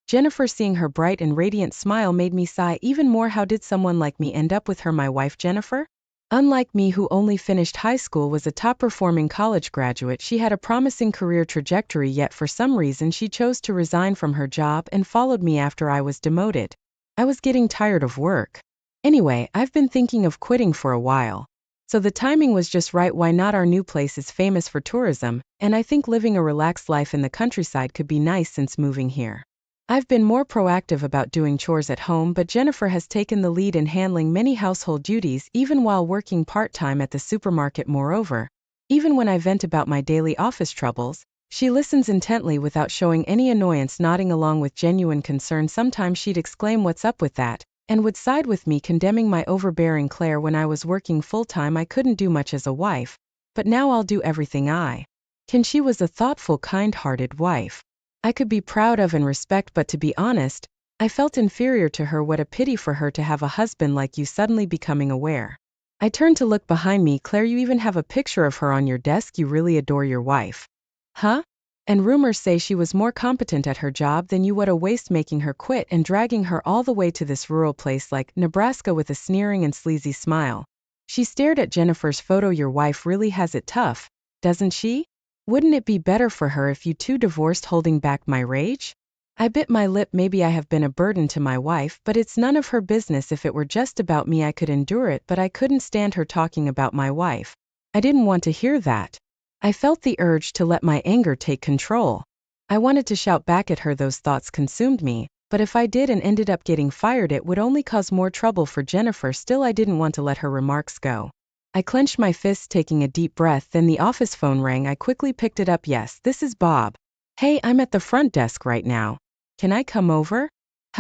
Jennifer. Seeing her bright and radiant smile made me sigh even more. How did someone like me end up with her? My wife, Jennifer? Unlike me, who only finished high school, was a top-performing college graduate. She had a promising career trajectory, yet for some reason she chose to resign from her job and followed me after I was demoted. I was getting tired of work. Anyway, I've been thinking of quitting for a while. So the timing was just right. Why not? Our new place is famous for tourism, and I think living a relaxed life in the countryside could be nice since moving here. I've been more proactive about doing chores at home, but Jennifer has taken the lead in handling many household duties, even while working part-time at the supermarket. Moreover, even when I vent about my daily office troubles, she listens intently without showing any annoyance, nodding along with genuine concern. Sometimes she'd exclaim, "What's up with that?" and would side with me, condemning my overbearing Claire. When I was working full-time, I couldn't do much as a wife, but now I'll do everything I can. She was a thoughtful, kind-hearted wife I could be proud of and respect, but to be honest, I felt inferior to her. What a pity for her to have a husband like you. Suddenly becoming aware, I turned to look behind me. Claire, you even have a picture of her on your desk. You really adore your wife. Huh? And rumors say she was more competent at her job than you. What a waste, making her quit and dragging her all the way to this rural place like Nebraska. With a sneering and sleazy smile, she stared at Jennifer's photo. Your wife really has it tough, doesn't she? Wouldn't it be better for her if you two divorced? Holding back my rage, I bit my lip. Maybe I have been a burden to my wife, but it's none of her business. If it were just about me, I could endure it, but I couldn't stand her talking about my wife. I didn't want to hear that. I felt the urge to let my anger take control. I wanted to shout back at her. Those thoughts consumed me, but if I did and ended up getting fired, it would only cause more trouble for Jennifer. Still, I didn't want to let her remarks go. I clenched my fists, taking a deep breath. Then the office phone rang. I quickly picked it up. Yes, this is Bob. Hey, I'm at the front desk right now. Can I come over?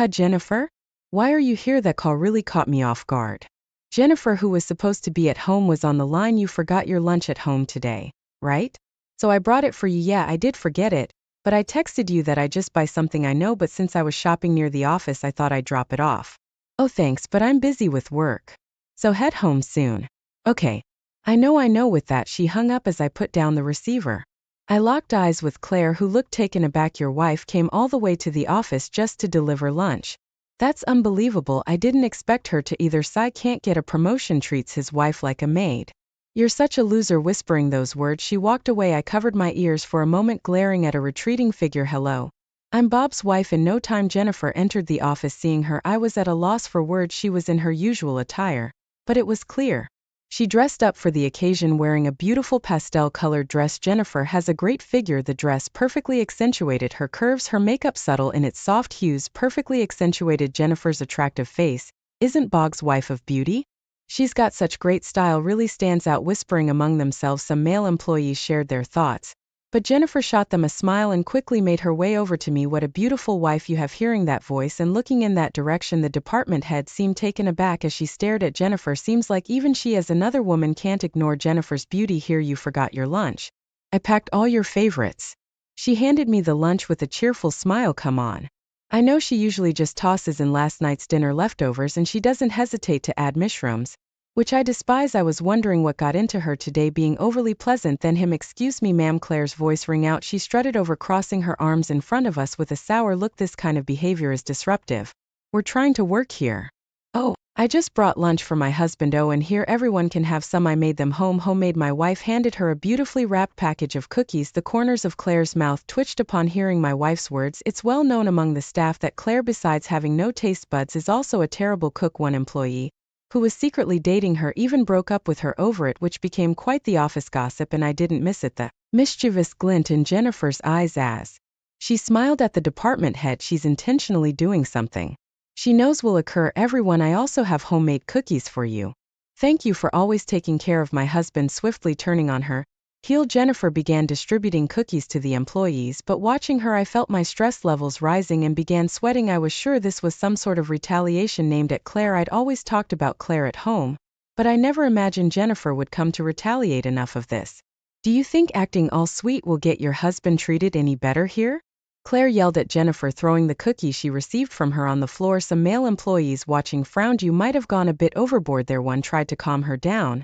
Jennifer? Why are you here? That call really caught me off guard. Jennifer, who was supposed to be at home, was on the line. You forgot your lunch at home today, right? So I brought it for you. Yeah, I did forget it, but I texted you that I just buy something. I know, but since I was shopping near the office, I thought I'd drop it off. Oh, thanks, but I'm busy with work. So head home soon. Okay. I know. With that, she hung up as I put down the receiver. I locked eyes with Claire, who looked taken aback. Your wife came all the way to the office just to deliver lunch. That's unbelievable. I didn't expect her to either. Cy can't get a promotion, treats his wife like a maid. You're such a loser. Whispering those words, she walked away. I covered my ears for a moment, glaring at a retreating figure. Hello. I'm Bob's wife. In no time, Jennifer entered the office. Seeing her, I was at a loss for words. She was in her usual attire, but it was clear she dressed up for the occasion, wearing a beautiful pastel-colored dress. Jennifer has a great figure. The dress perfectly accentuated her curves. Her makeup, subtle in its soft hues, perfectly accentuated Jennifer's attractive face. Isn't Bob's wife of beauty? She's got such great style, really stands out. Whispering among themselves, some male employees shared their thoughts. But Jennifer shot them a smile and quickly made her way over to me. What a beautiful wife you have. Hearing that voice and looking in that direction, the department head seemed taken aback as she stared at Jennifer. Seems like even she as another woman can't ignore Jennifer's beauty. Here, you forgot your lunch. I packed all your favorites. She handed me the lunch with a cheerful smile. Come on. I know she usually just tosses in last night's dinner leftovers, and she doesn't hesitate to add mushrooms, which I despise. I was wondering what got into her today, being overly pleasant. Then him. Excuse me ma'am. Claire's voice rang out. She strutted over, crossing her arms in front of us with a sour look. This kind of behavior is disruptive. We're trying to work here. Oh, I just brought lunch for my husband. Oh, and here, everyone can have some. I made them homemade. My wife handed her a beautifully wrapped package of cookies. The corners of Claire's mouth twitched upon hearing my wife's words. It's well known among the staff that Claire, besides having no taste buds, is also a terrible cook. One employee, who was secretly dating her, even broke up with her over it, which became quite the office gossip, and I didn't miss it. The mischievous glint in Jennifer's eyes as she smiled at the department head. She's intentionally doing something she knows will occur. Everyone, I also have homemade cookies for you. Thank you for always taking care of my husband. Swiftly turning on her heel, Jennifer began distributing cookies to the employees, but watching her I felt my stress levels rising and began sweating. I was sure this was some sort of retaliation aimed at Claire. I'd always talked about Claire at home, but I never imagined Jennifer would come to retaliate. Enough of this. Do you think acting all sweet will get your husband treated any better here? Claire yelled at Jennifer, throwing the cookie she received from her on the floor. Some male employees watching frowned. You might have gone a bit overboard there. One tried to calm her down,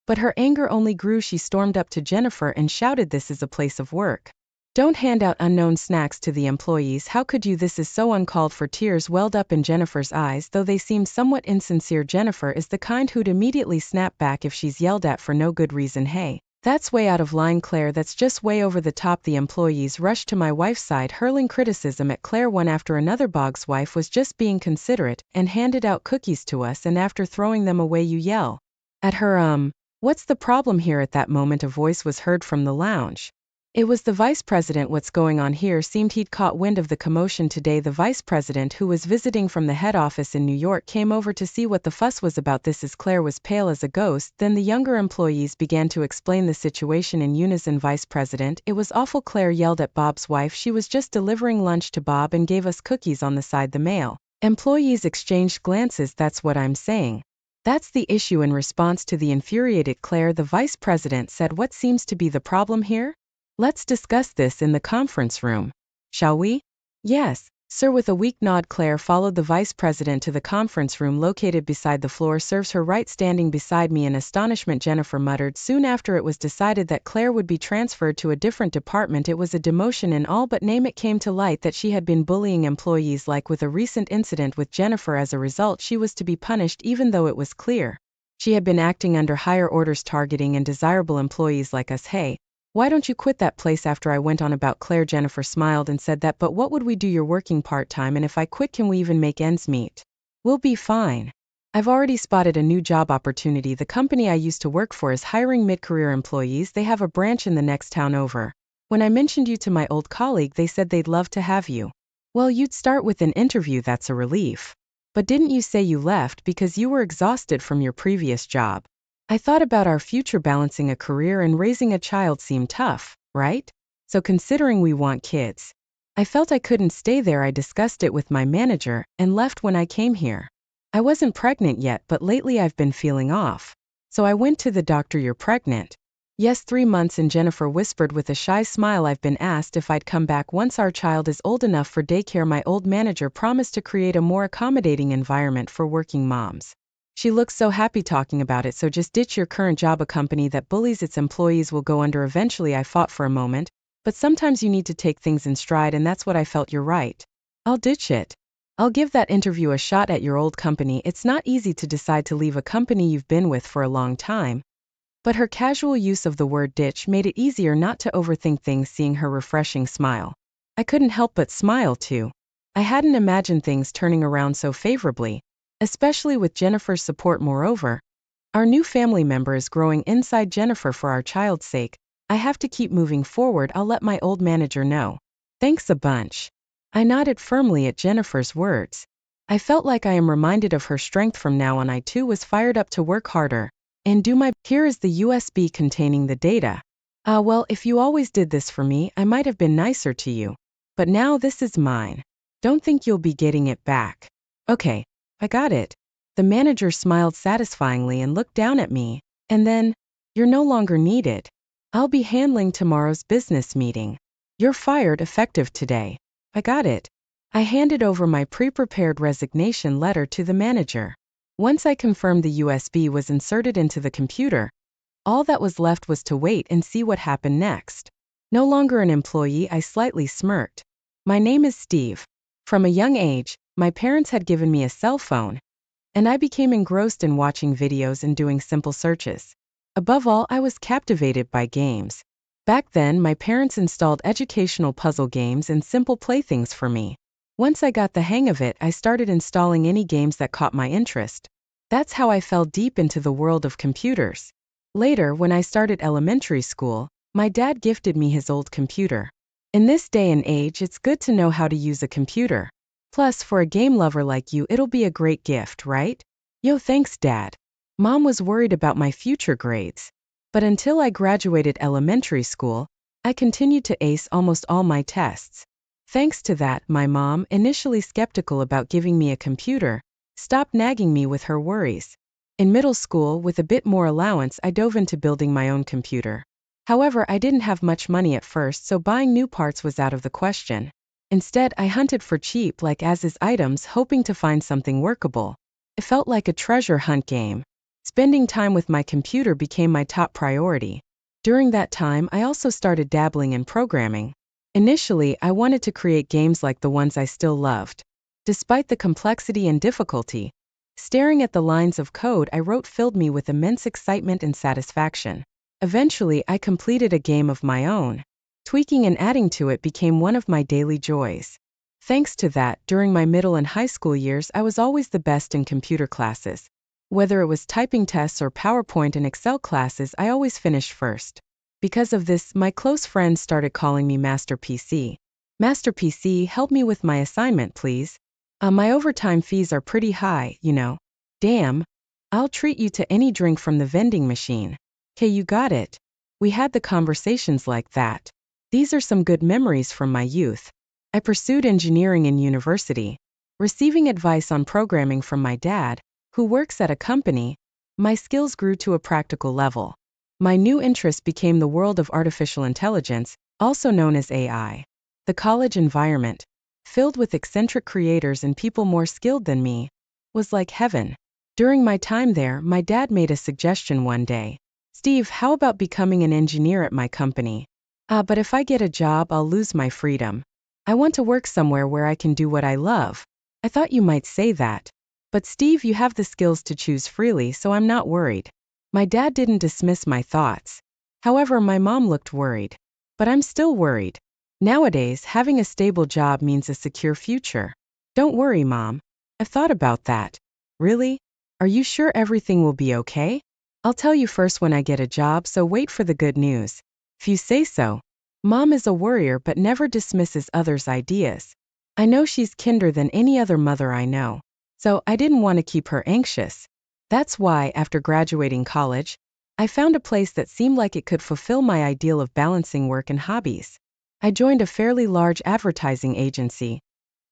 but her anger only grew. She stormed up to Jennifer and shouted, "This is a place of work. Don't hand out unknown snacks to the employees. How could you? This is so uncalled for." Tears welled up in Jennifer's eyes, though they seemed somewhat insincere. Jennifer is the kind who'd immediately snap back if she's yelled at for no good reason. Hey, that's way out of line, Claire. That's just way over the top. The employees rushed to my wife's side, hurling criticism at Claire one after another. Boggs' wife was just being considerate and handed out cookies to us, and after throwing them away you yell at her. What's the problem here? At that moment a voice was heard from the lounge. It was the vice president. What's going on here? Seemed he'd caught wind of the commotion today. The vice president, who was visiting from the head office in New York, came over to see what the fuss was about. This is Claire was pale as a ghost. Then the younger employees began to explain the situation in unison. Vice president, it was awful. Claire yelled at Bob's wife. She was just delivering lunch to Bob and gave us cookies on the side. The male employees exchanged glances. That's what I'm saying. That's the issue. In response to the infuriated Claire, the vice president said, what seems to be the problem here? Let's discuss this in the conference room. Shall we? Yes, sir. With a weak nod, Claire followed the vice president to the conference room located beside the floor. Serves her right. Standing beside me in astonishment, Jennifer muttered. Soon after it was decided that Claire would be transferred to a different department. It was a demotion in all but name. It came to light that she had been bullying employees, like with a recent incident with Jennifer. As a result, she was to be punished, even though it was clear she had been acting under higher orders, targeting undesirable employees like us. Hey, why don't you quit that place? After I went on about Claire, Jennifer smiled and said that, but what would we do? You're working part-time, and if I quit, can we even make ends meet? We'll be fine. I've already spotted a new job opportunity. The company I used to work for is hiring mid-career employees. They have a branch in the next town over. When I mentioned you to my old colleague, they said they'd love to have you. Well, you'd start with an interview. That's a relief. But didn't you say you left because you were exhausted from your previous job? I thought about our future. Balancing a career and raising a child seemed tough, right? So considering we want kids, I felt I couldn't stay there. I discussed it with my manager and left when I came here. I wasn't pregnant yet, but lately I've been feeling off. So I went to the doctor. You're pregnant? Yes, 3 months. And Jennifer whispered with a shy smile, I've been asked if I'd come back once our child is old enough for daycare. My old manager promised to create a more accommodating environment for working moms. She looks so happy talking about it. So just ditch your current job. A company that bullies its employees will go under eventually. I fought for a moment, but sometimes you need to take things in stride, and that's what I felt. You're right. I'll ditch it. I'll give that interview a shot at your old company. It's not easy to decide to leave a company you've been with for a long time. But her casual use of the word ditch made it easier not to overthink things. Seeing her refreshing smile, I couldn't help but smile too. I hadn't imagined things turning around so favorably, especially with Jennifer's support. Moreover, our new family member is growing inside Jennifer. For our child's sake, I have to keep moving forward. I'll let my old manager know. Thanks a bunch. I nodded firmly at Jennifer's words. I felt like I am reminded of her strength from now on. I too was fired up to work harder and do my. Here is the USB containing the data. Well, if you always did this for me, I might have been nicer to you. But now this is mine. Don't think you'll be getting it back. Okay, I got it. The manager smiled satisfyingly and looked down at me. And then, you're no longer needed. I'll be handling tomorrow's business meeting. You're fired effective today. I got it. I handed over my pre-prepared resignation letter to the manager. Once I confirmed the USB was inserted into the computer, all that was left was to wait and see what happened next. No longer an employee, I slightly smirked. My name is Steve. From a young age, my parents had given me a cell phone, and I became engrossed in watching videos and doing simple searches. Above all, I was captivated by games. Back then, my parents installed educational puzzle games and simple playthings for me. Once I got the hang of it, I started installing any games that caught my interest. That's how I fell deep into the world of computers. Later, when I started elementary school, my dad gifted me his old computer. In this day and age, it's good to know how to use a computer. Plus, for a game lover like you, it'll be a great gift, right? Yo, thanks, Dad. Mom was worried about my future grades. But until I graduated elementary school, I continued to ace almost all my tests. Thanks to that, my mom, initially skeptical about giving me a computer, stopped nagging me with her worries. In middle school, with a bit more allowance, I dove into building my own computer. However, I didn't have much money at first, so buying new parts was out of the question. Instead, I hunted for cheap like as-is items, hoping to find something workable. It felt like a treasure hunt game. Spending time with my computer became my top priority. During that time, I also started dabbling in programming. Initially, I wanted to create games like the ones I still loved. Despite the complexity and difficulty, staring at the lines of code I wrote filled me with immense excitement and satisfaction. Eventually, I completed a game of my own. Tweaking and adding to it became one of my daily joys. Thanks to that, during my middle and high school years, I was always the best in computer classes. Whether it was typing tests or PowerPoint and Excel classes, I always finished first. Because of this, my close friends started calling me Master PC. Master PC, help me with my assignment, please. My overtime fees are pretty high, you know. Damn. I'll treat you to any drink from the vending machine. Okay, you got it. We had the conversations like that. These are some good memories from my youth. I pursued engineering in university. Receiving advice on programming from my dad, who works at a company, my skills grew to a practical level. My new interest became the world of artificial intelligence, also known as AI. The college environment, filled with eccentric creators and people more skilled than me, was like heaven. During my time there, my dad made a suggestion one day. Steve, how about becoming an engineer at my company? But if I get a job, I'll lose my freedom. I want to work somewhere where I can do what I love. I thought you might say that. But Steve, you have the skills to choose freely, so I'm not worried. My dad didn't dismiss my thoughts. However, my mom looked worried. But I'm still worried. Nowadays, having a stable job means a secure future. Don't worry, Mom. I've thought about that. Really? Are you sure everything will be okay? I'll tell you first when I get a job, so wait for the good news. If you say so. Mom is a worrier but never dismisses others' ideas. I know she's kinder than any other mother I know. So I didn't want to keep her anxious. That's why, after graduating college, I found a place that seemed like it could fulfill my ideal of balancing work and hobbies. I joined a fairly large advertising agency,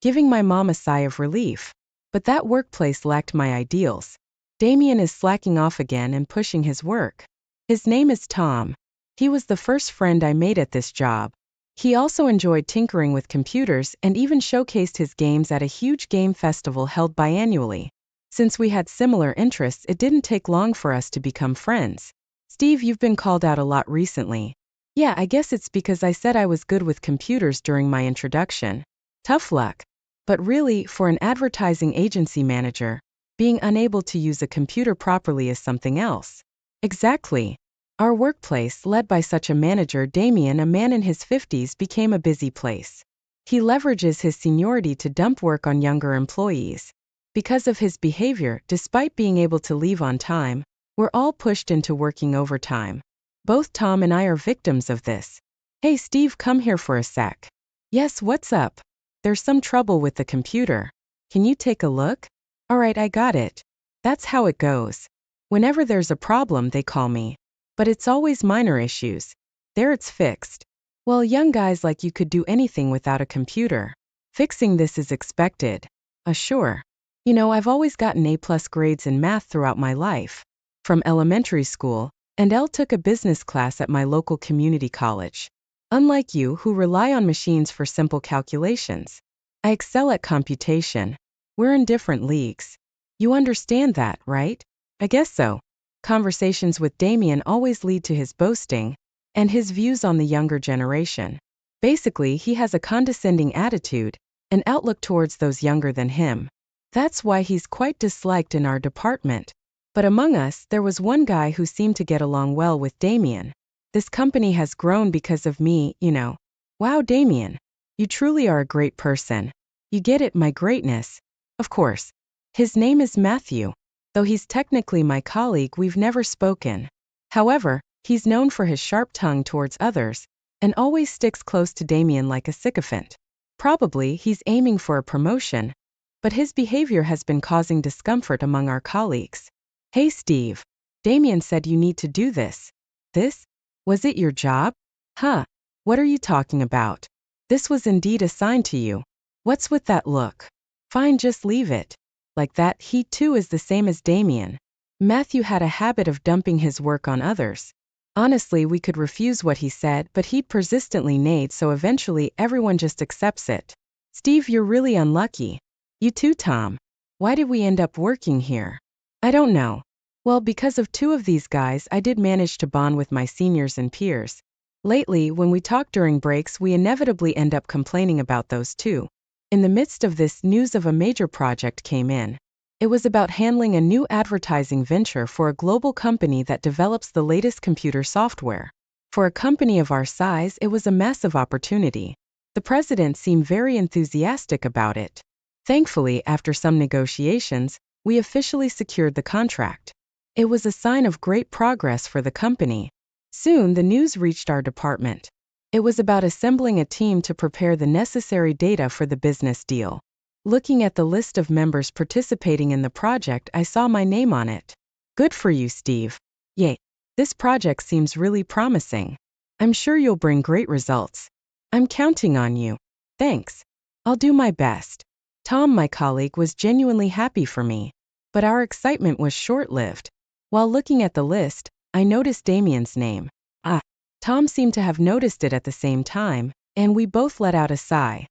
giving my mom a sigh of relief. But that workplace lacked my ideals. Damien is slacking off again and pushing his work. His name is Tom. He was the first friend I made at this job. He also enjoyed tinkering with computers and even showcased his games at a huge game festival held biannually. Since we had similar interests, it didn't take long for us to become friends. Steve, you've been called out a lot recently. Yeah, I guess it's because I said I was good with computers during my introduction. Tough luck. But really, for an advertising agency manager, being unable to use a computer properly is something else. Exactly. Our workplace, led by such a manager, Damien, a man in his 50s, became a busy place. He leverages his seniority to dump work on younger employees. Because of his behavior, despite being able to leave on time, we're all pushed into working overtime. Both Tom and I are victims of this. Hey Steve, come here for a sec. Yes, what's up? There's some trouble with the computer. Can you take a look? Alright, I got it. That's how it goes. Whenever there's a problem, they call me. But it's always minor issues. There it's fixed. Well, young guys like you could do anything without a computer. Fixing this is expected. Sure. You know, I've always gotten A+ grades in math throughout my life. From elementary school, and Elle took a business class at my local community college. Unlike you, who rely on machines for simple calculations, I excel at computation. We're in different leagues. You understand that, right? I guess so. Conversations with Damien always lead to his boasting and his views on the younger generation. Basically, he has a condescending attitude, an outlook towards those younger than him. That's why he's quite disliked in our department. But among us, there was one guy who seemed to get along well with Damien. This company has grown because of me, you know. Wow, Damien. You truly are a great person. You get it, my greatness. Of course. His name is Matthew. Though he's technically my colleague, we've never spoken. However, he's known for his sharp tongue towards others, and always sticks close to Damien like a sycophant. Probably he's aiming for a promotion, but his behavior has been causing discomfort among our colleagues. Hey Steve, Damien said you need to do this. This? Was it your job? Huh, what are you talking about? This was indeed assigned to you. What's with that look? Fine, just leave it. Like that, he too is the same as Damien. Matthew had a habit of dumping his work on others. Honestly, we could refuse what he said, but he persistently neighed, so eventually everyone just accepts it. Steve, you're really unlucky. You too, Tom. Why did we end up working here? I don't know. Well, because of two of these guys, I did manage to bond with my seniors and peers. Lately, when we talk during breaks, we inevitably end up complaining about those two. In the midst of this, news of a major project came in. It was about handling a new advertising venture for a global company that develops the latest computer software. For a company of our size, it was a massive opportunity. The president seemed very enthusiastic about it. Thankfully, after some negotiations, we officially secured the contract. It was a sign of great progress for the company. Soon, the news reached our department. It was about assembling a team to prepare the necessary data for the business deal. Looking at the list of members participating in the project, I saw my name on it. Good for you, Steve. Yay. This project seems really promising. I'm sure you'll bring great results. I'm counting on you. Thanks. I'll do my best. Tom, my colleague, was genuinely happy for me. But our excitement was short-lived. While looking at the list, I noticed Damien's name. Tom seemed to have noticed it at the same time, and we both let out a sigh.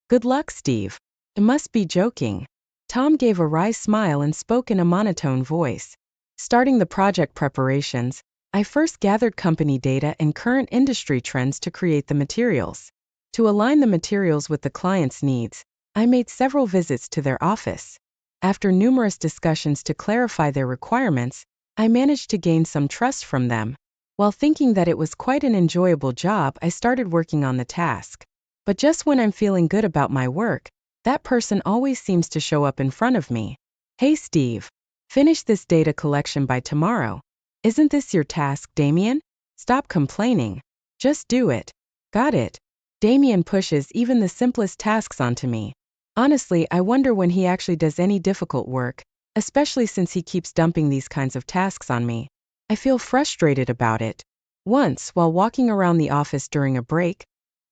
Good luck, Steve. It must be joking. Tom gave a wry smile and spoke in a monotone voice. Starting the project preparations, I first gathered company data and current industry trends to create the materials. To align the materials with the client's needs, I made several visits to their office. After numerous discussions to clarify their requirements, I managed to gain some trust from them. While thinking that it was quite an enjoyable job, I started working on the task. But just when I'm feeling good about my work, that person always seems to show up in front of me. Hey Steve, finish this data collection by tomorrow. Isn't this your task, Damien? Stop complaining. Just do it. Got it. Damien pushes even the simplest tasks onto me. Honestly, I wonder when he actually does any difficult work, especially since he keeps dumping these kinds of tasks on me. I feel frustrated about it. Once, while walking around the office during a break,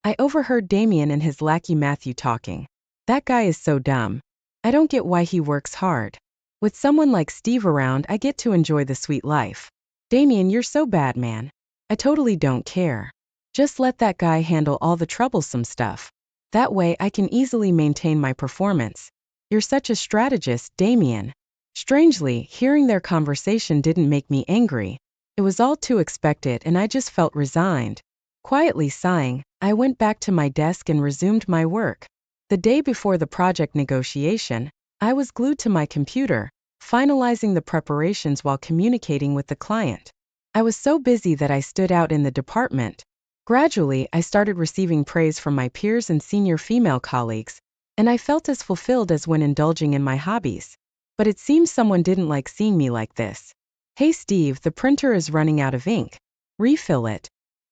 I overheard Damien and his lackey Matthew talking. That guy is so dumb. I don't get why he works hard. With someone like Steve around, I get to enjoy the sweet life. Damien, you're so bad, man. I totally don't care. Just let that guy handle all the troublesome stuff. That way I can easily maintain my performance. You're such a strategist, Damien. Strangely, hearing their conversation didn't make me angry. It was all too expected and I just felt resigned. Quietly sighing, I went back to my desk and resumed my work. The day before the project negotiation, I was glued to my computer, finalizing the preparations while communicating with the client. I was so busy that I stood out in the department. Gradually, I started receiving praise from my peers and senior female colleagues, and I felt as fulfilled as when indulging in my hobbies. But it seems someone didn't like seeing me like this. Hey Steve, the printer is running out of ink. Refill it.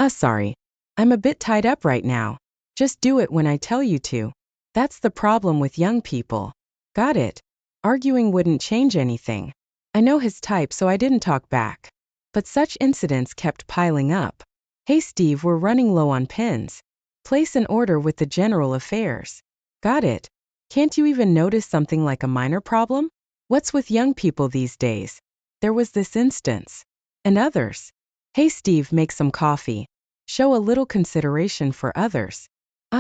Sorry. I'm a bit tied up right now. Just do it when I tell you to. That's the problem with young people. Got it. Arguing wouldn't change anything. I know his type, so I didn't talk back. But such incidents kept piling up. Hey Steve, we're running low on pens. Place an order with the general affairs. Got it. Can't you even notice something like a minor problem? What's with young people these days? There was this instance. And others. Hey Steve, make some coffee. Show a little consideration for others.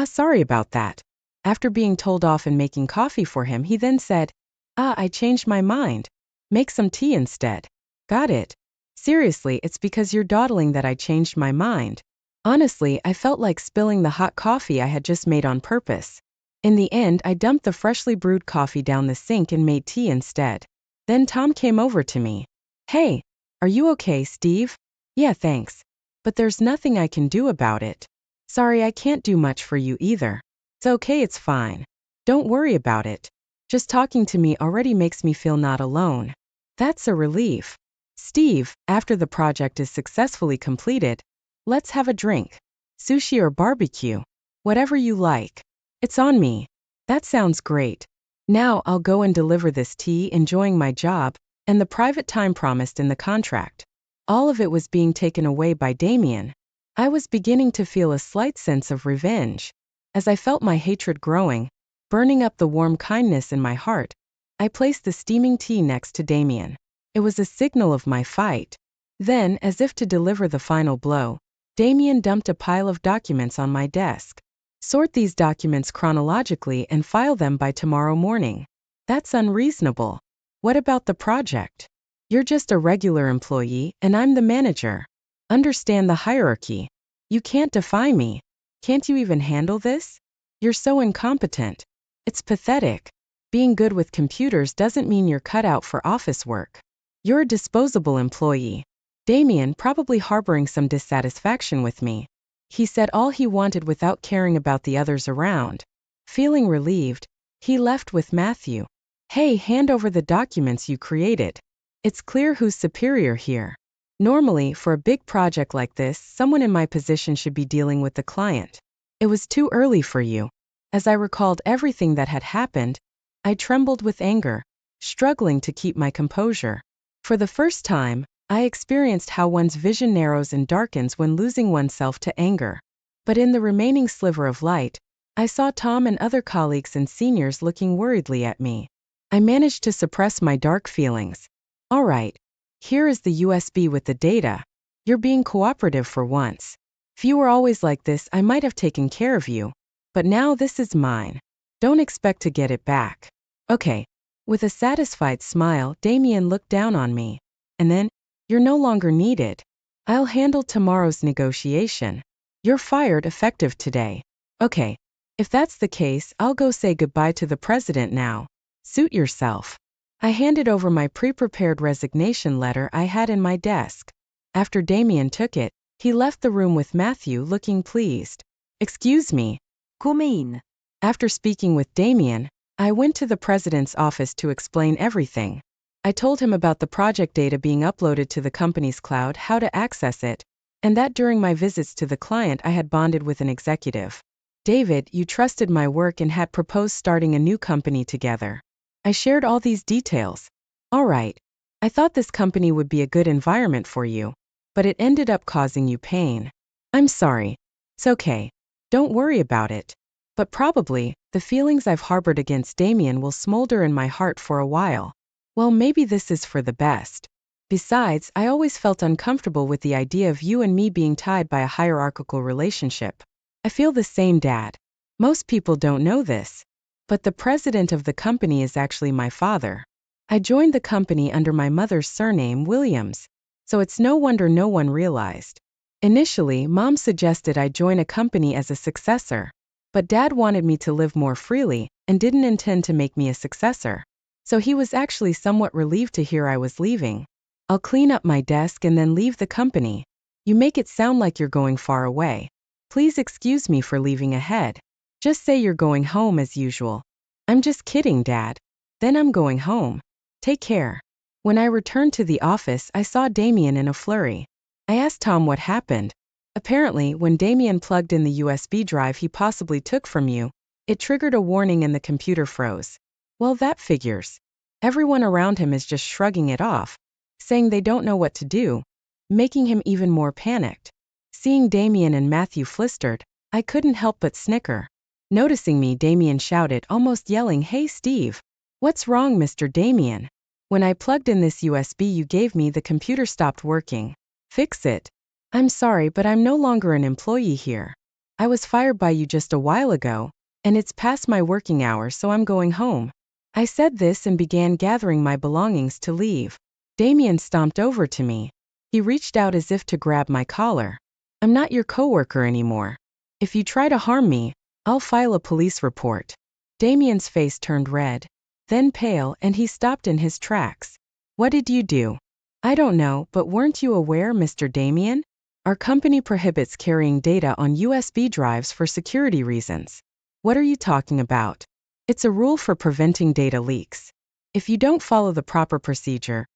Sorry about that. After being told off and making coffee for him, he then said, I changed my mind. Make some tea instead. Got it. Seriously, it's because you're dawdling that I changed my mind. Honestly, I felt like spilling the hot coffee I had just made on purpose. In the end, I dumped the freshly brewed coffee down the sink and made tea instead. Then Tom came over to me. Hey, are you okay, Steve? Yeah, thanks. But there's nothing I can do about it. Sorry, I can't do much for you either. It's okay, it's fine. Don't worry about it. Just talking to me already makes me feel not alone. That's a relief. Steve, after the project is successfully completed, let's have a drink. Sushi or barbecue. Whatever you like. It's on me. That sounds great. Now I'll go and deliver this tea, enjoying my job, and the private time promised in the contract. All of it was being taken away by Damien. I was beginning to feel a slight sense of revenge. As I felt my hatred growing, burning up the warm kindness in my heart, I placed the steaming tea next to Damien. It was a signal of my fight. Then, as if to deliver the final blow, Damien dumped a pile of documents on my desk. Sort these documents chronologically and file them by tomorrow morning. That's unreasonable. What about the project? You're just a regular employee, and I'm the manager. Understand the hierarchy. You can't defy me. Can't you even handle this? You're so incompetent. It's pathetic. Being good with computers doesn't mean you're cut out for office work. You're a disposable employee. Damien, probably harboring some dissatisfaction with me. He said all he wanted without caring about the others around. Feeling relieved, he left with Matthew. Hey, hand over the documents you created. It's clear who's superior here. Normally, for a big project like this, someone in my position should be dealing with the client. It was too early for you. As I recalled everything that had happened, I trembled with anger, struggling to keep my composure. For the first time, I experienced how one's vision narrows and darkens when losing oneself to anger. But in the remaining sliver of light, I saw Tom and other colleagues and seniors looking worriedly at me. I managed to suppress my dark feelings. All right. Here is the USB with the data. You're being cooperative for once. If you were always like this, I might have taken care of you. But now this is mine. Don't expect to get it back. Okay. With a satisfied smile, Damien looked down on me. And then, you're no longer needed. I'll handle tomorrow's negotiation. You're fired effective today. Okay. If that's the case, I'll go say goodbye to the president now. Suit yourself. I handed over my pre-prepared resignation letter I had in my desk. After Damien took it, he left the room with Matthew looking pleased. Excuse me. Come in. After speaking with Damien, I went to the president's office to explain everything. I told him about the project data being uploaded to the company's cloud, how to access it, and that during my visits to the client I had bonded with an executive. David, you trusted my work and had proposed starting a new company together. I shared all these details. All right. I thought this company would be a good environment for you, but it ended up causing you pain. I'm sorry. It's okay. Don't worry about it. But probably, the feelings I've harbored against Damien will smolder in my heart for a while. Well, maybe this is for the best. Besides, I always felt uncomfortable with the idea of you and me being tied by a hierarchical relationship. I feel the same, Dad. Most people don't know this. But the president of the company is actually my father. I joined the company under my mother's surname, Williams. So it's no wonder no one realized. Initially, Mom suggested I join a company as a successor. But Dad wanted me to live more freely, and didn't intend to make me a successor. So he was actually somewhat relieved to hear I was leaving. I'll clean up my desk and then leave the company. You make it sound like you're going far away. Please excuse me for leaving ahead. Just say you're going home as usual. I'm just kidding, Dad. Then I'm going home. Take care. When I returned to the office, I saw Damien in a flurry. I asked Tom what happened. Apparently, when Damien plugged in the USB drive he possibly took from you, it triggered a warning and the computer froze. Well, that figures. Everyone around him is just shrugging it off, saying they don't know what to do, making him even more panicked. Seeing Damien and Matthew flustered, I couldn't help but snicker. Noticing me, Damien shouted, almost yelling, "Hey Steve! What's wrong, Mr. Damien? When I plugged in this USB you gave me, the computer stopped working. Fix it." "I'm sorry, but I'm no longer an employee here. I was fired by you just a while ago, and it's past my working hours, so I'm going home." I said this and began gathering my belongings to leave. Damien stomped over to me. He reached out as if to grab my collar. "I'm not your coworker anymore. If you try to harm me, I'll file a police report." Damien's face turned red, then pale, and he stopped in his tracks. "What did you do?" "I don't know, but weren't you aware, Mr. Damien? Our company prohibits carrying data on USB drives for security reasons." "What are you talking about?" "It's a rule for preventing data leaks. If you don't follow the proper procedure,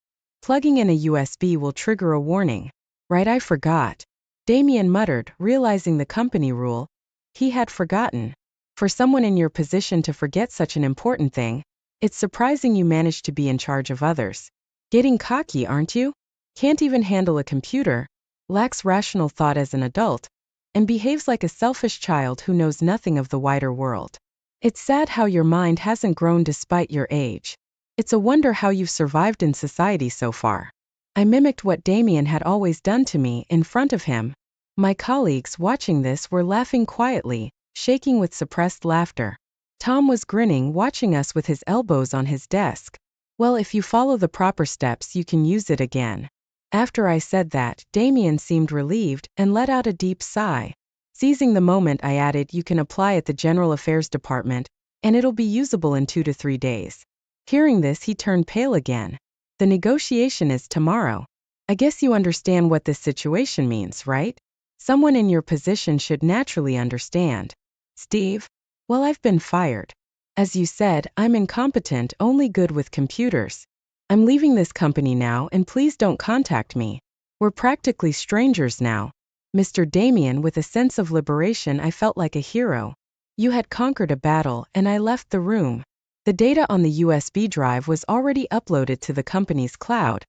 plugging in a USB will trigger a warning." "Right, I forgot," Damien muttered, realizing the company rule. He had forgotten. For someone in your position to forget such an important thing, it's surprising you managed to be in charge of others. Getting cocky, aren't you? Can't even handle a computer, lacks rational thought as an adult, and behaves like a selfish child who knows nothing of the wider world. It's sad how your mind hasn't grown despite your age. It's a wonder how you've survived in society so far. I mimicked what Damien had always done to me in front of him. My colleagues watching this were laughing quietly, shaking with suppressed laughter. Tom was grinning, watching us with his elbows on his desk. "Well, if you follow the proper steps, you can use it again." After I said that, Damien seemed relieved and let out a deep sigh. Seizing the moment, I added, "You can apply at the General Affairs Department, and it'll be usable in 2 to 3 days. Hearing this, he turned pale again. "The negotiation is tomorrow. I guess you understand what this situation means, right? Someone in your position should naturally understand." "Steve? Well, I've been fired. As you said, I'm incompetent, only good with computers. I'm leaving this company now, and please don't contact me. We're practically strangers now." Mr. Damien, with a sense of liberation, I felt like a hero. You had conquered a battle, and I left the room. The data on the USB drive was already uploaded to the company's cloud,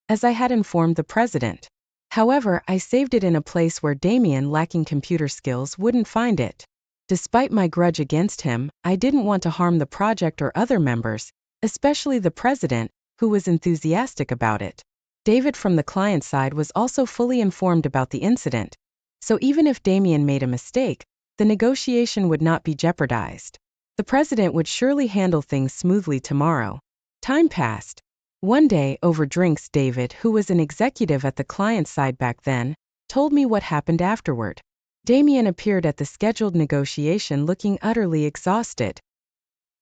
as I had informed the president. However, I saved it in a place where Damien, lacking computer skills, wouldn't find it. Despite my grudge against him, I didn't want to harm the project or other members, especially the president, who was enthusiastic about it. David from the client side was also fully informed about the incident, so even if Damien made a mistake, the negotiation would not be jeopardized. The president would surely handle things smoothly tomorrow. Time passed. One day, over drinks, David, who was an executive at the client side back then, told me what happened afterward. Damien appeared at the scheduled negotiation looking utterly exhausted.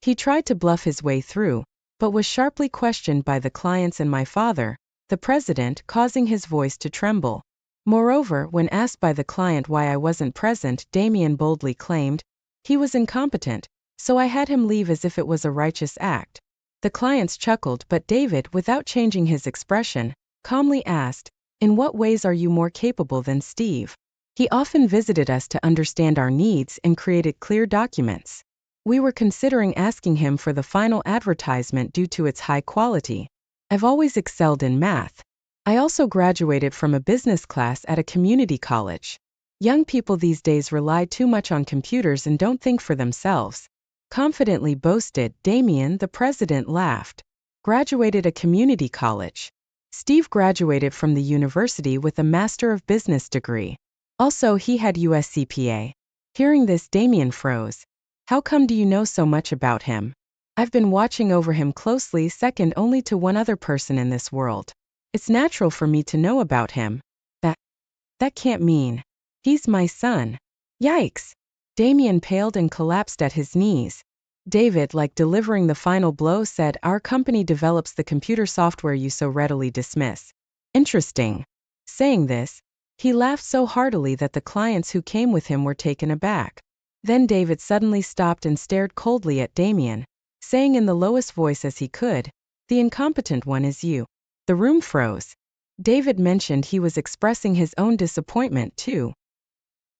He tried to bluff his way through, but was sharply questioned by the clients and my father, the president, causing his voice to tremble. Moreover, when asked by the client why I wasn't present, Damien boldly claimed he was incompetent, so I had him leave as if it was a righteous act. The clients chuckled, but David, without changing his expression, calmly asked, "In what ways are you more capable than Steve?" He often visited us to understand our needs and created clear documents. We were considering asking him for the final advertisement due to its high quality. I've always excelled in math. I also graduated from a business class at a community college. Young people these days rely too much on computers and don't think for themselves. Confidently boasted Damien. The president laughed. Graduated a community college. Steve graduated from the university with a Master of Business degree. Also, he had US CPA. Hearing this, Damien froze. "How come do you know so much about him?" "I've been watching over him closely, second only to one other person in this world. It's natural for me to know about him." That can't mean. He's my son." "Yikes." Damien paled and collapsed at his knees. David, like delivering the final blow, said, "Our company develops the computer software you so readily dismiss." "Interesting." Saying this, he laughed so heartily that the clients who came with him were taken aback. Then David suddenly stopped and stared coldly at Damien, saying in the lowest voice as he could, "The incompetent one is you." The room froze. David mentioned he was expressing his own disappointment too.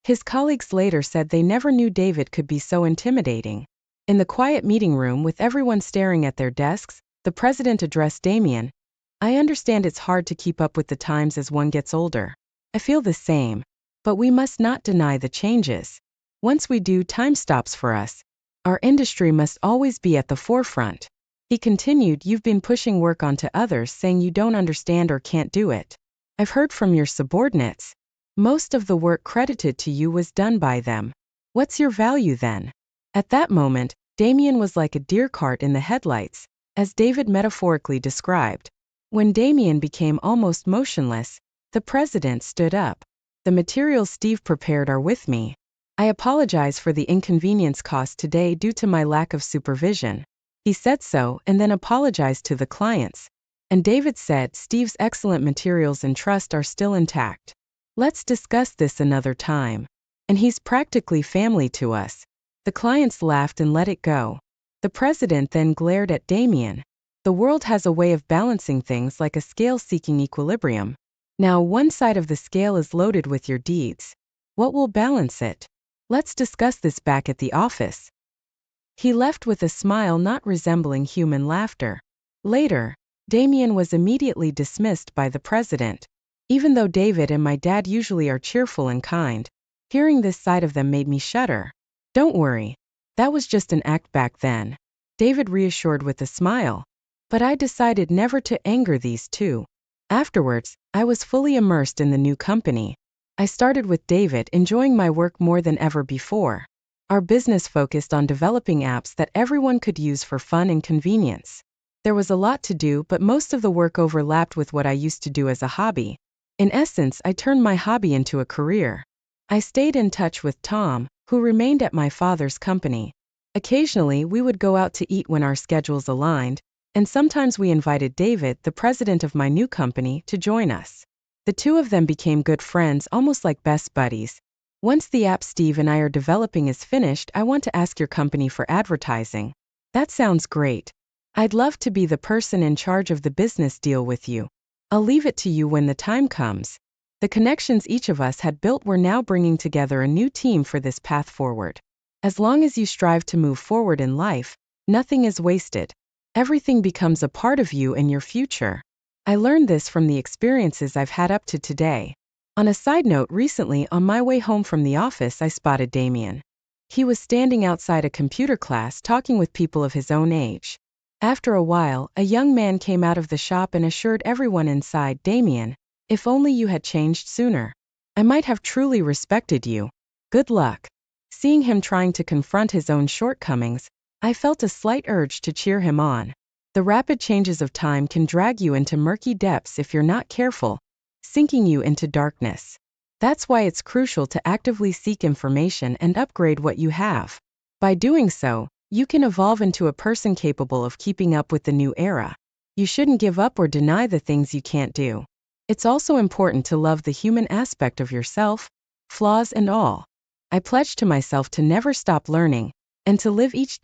His colleagues later said they never knew David could be so intimidating. In the quiet meeting room with everyone staring at their desks, the president addressed Damien. "I understand it's hard to keep up with the times as one gets older. I feel the same. But we must not deny the changes. Once we do, time stops for us. Our industry must always be at the forefront. He continued, you've been pushing work onto others, saying you don't understand or can't do it. I've heard from your subordinates. Most of the work credited to you was done by them. What's your value then? At that moment, Damien was like a deer caught in the headlights, as David metaphorically described. When Damien became almost motionless, the president stood up. The materials Steve prepared are with me. I apologize for the inconvenience caused today due to my lack of supervision. He said so and then apologized to the clients. And David said Steve's excellent materials and trust are still intact. Let's discuss this another time. And he's practically family to us. The clients laughed and let it go. The president then glared at Damien. The world has a way of balancing things like a scale seeking equilibrium. Now one side of the scale is loaded with your deeds. What will balance it? Let's discuss this back at the office. He left with a smile not resembling human laughter. Later, Damien was immediately dismissed by the president. Even though David and my dad usually are cheerful and kind, hearing this side of them made me shudder. Don't worry. That was just an act back then. David reassured with a smile. But I decided never to anger these two. Afterwards, I was fully immersed in the new company. I started with David, enjoying my work more than ever before. Our business focused on developing apps that everyone could use for fun and convenience. There was a lot to do, but most of the work overlapped with what I used to do as a hobby. In essence, I turned my hobby into a career. I stayed in touch with Tom, who remained at my father's company. Occasionally, we would go out to eat when our schedules aligned, and sometimes we invited David, the president of my new company, to join us. The two of them became good friends, almost like best buddies. Once the app Steve and I are developing is finished, I want to ask your company for advertising. That sounds great. I'd love to be the person in charge of the business deal with you. I'll leave it to you when the time comes. The connections each of us had built were now bringing together a new team for this path forward. As long as you strive to move forward in life, nothing is wasted. Everything becomes a part of you and your future. I learned this from the experiences I've had up to today. On a side note, recently on my way home from the office, I spotted Damien. He was standing outside a computer class talking with people of his own age. After a while, a young man came out of the shop and assured everyone inside, Damien, if only you had changed sooner. I might have truly respected you. Good luck. Seeing him trying to confront his own shortcomings, I felt a slight urge to cheer him on. The rapid changes of time can drag you into murky depths if you're not careful, sinking you into darkness. That's why it's crucial to actively seek information and upgrade what you have. By doing so, you can evolve into a person capable of keeping up with the new era. You shouldn't give up or deny the things you can't do. It's also important to love the human aspect of yourself, flaws and all. I pledge to myself to never stop learning, and to live each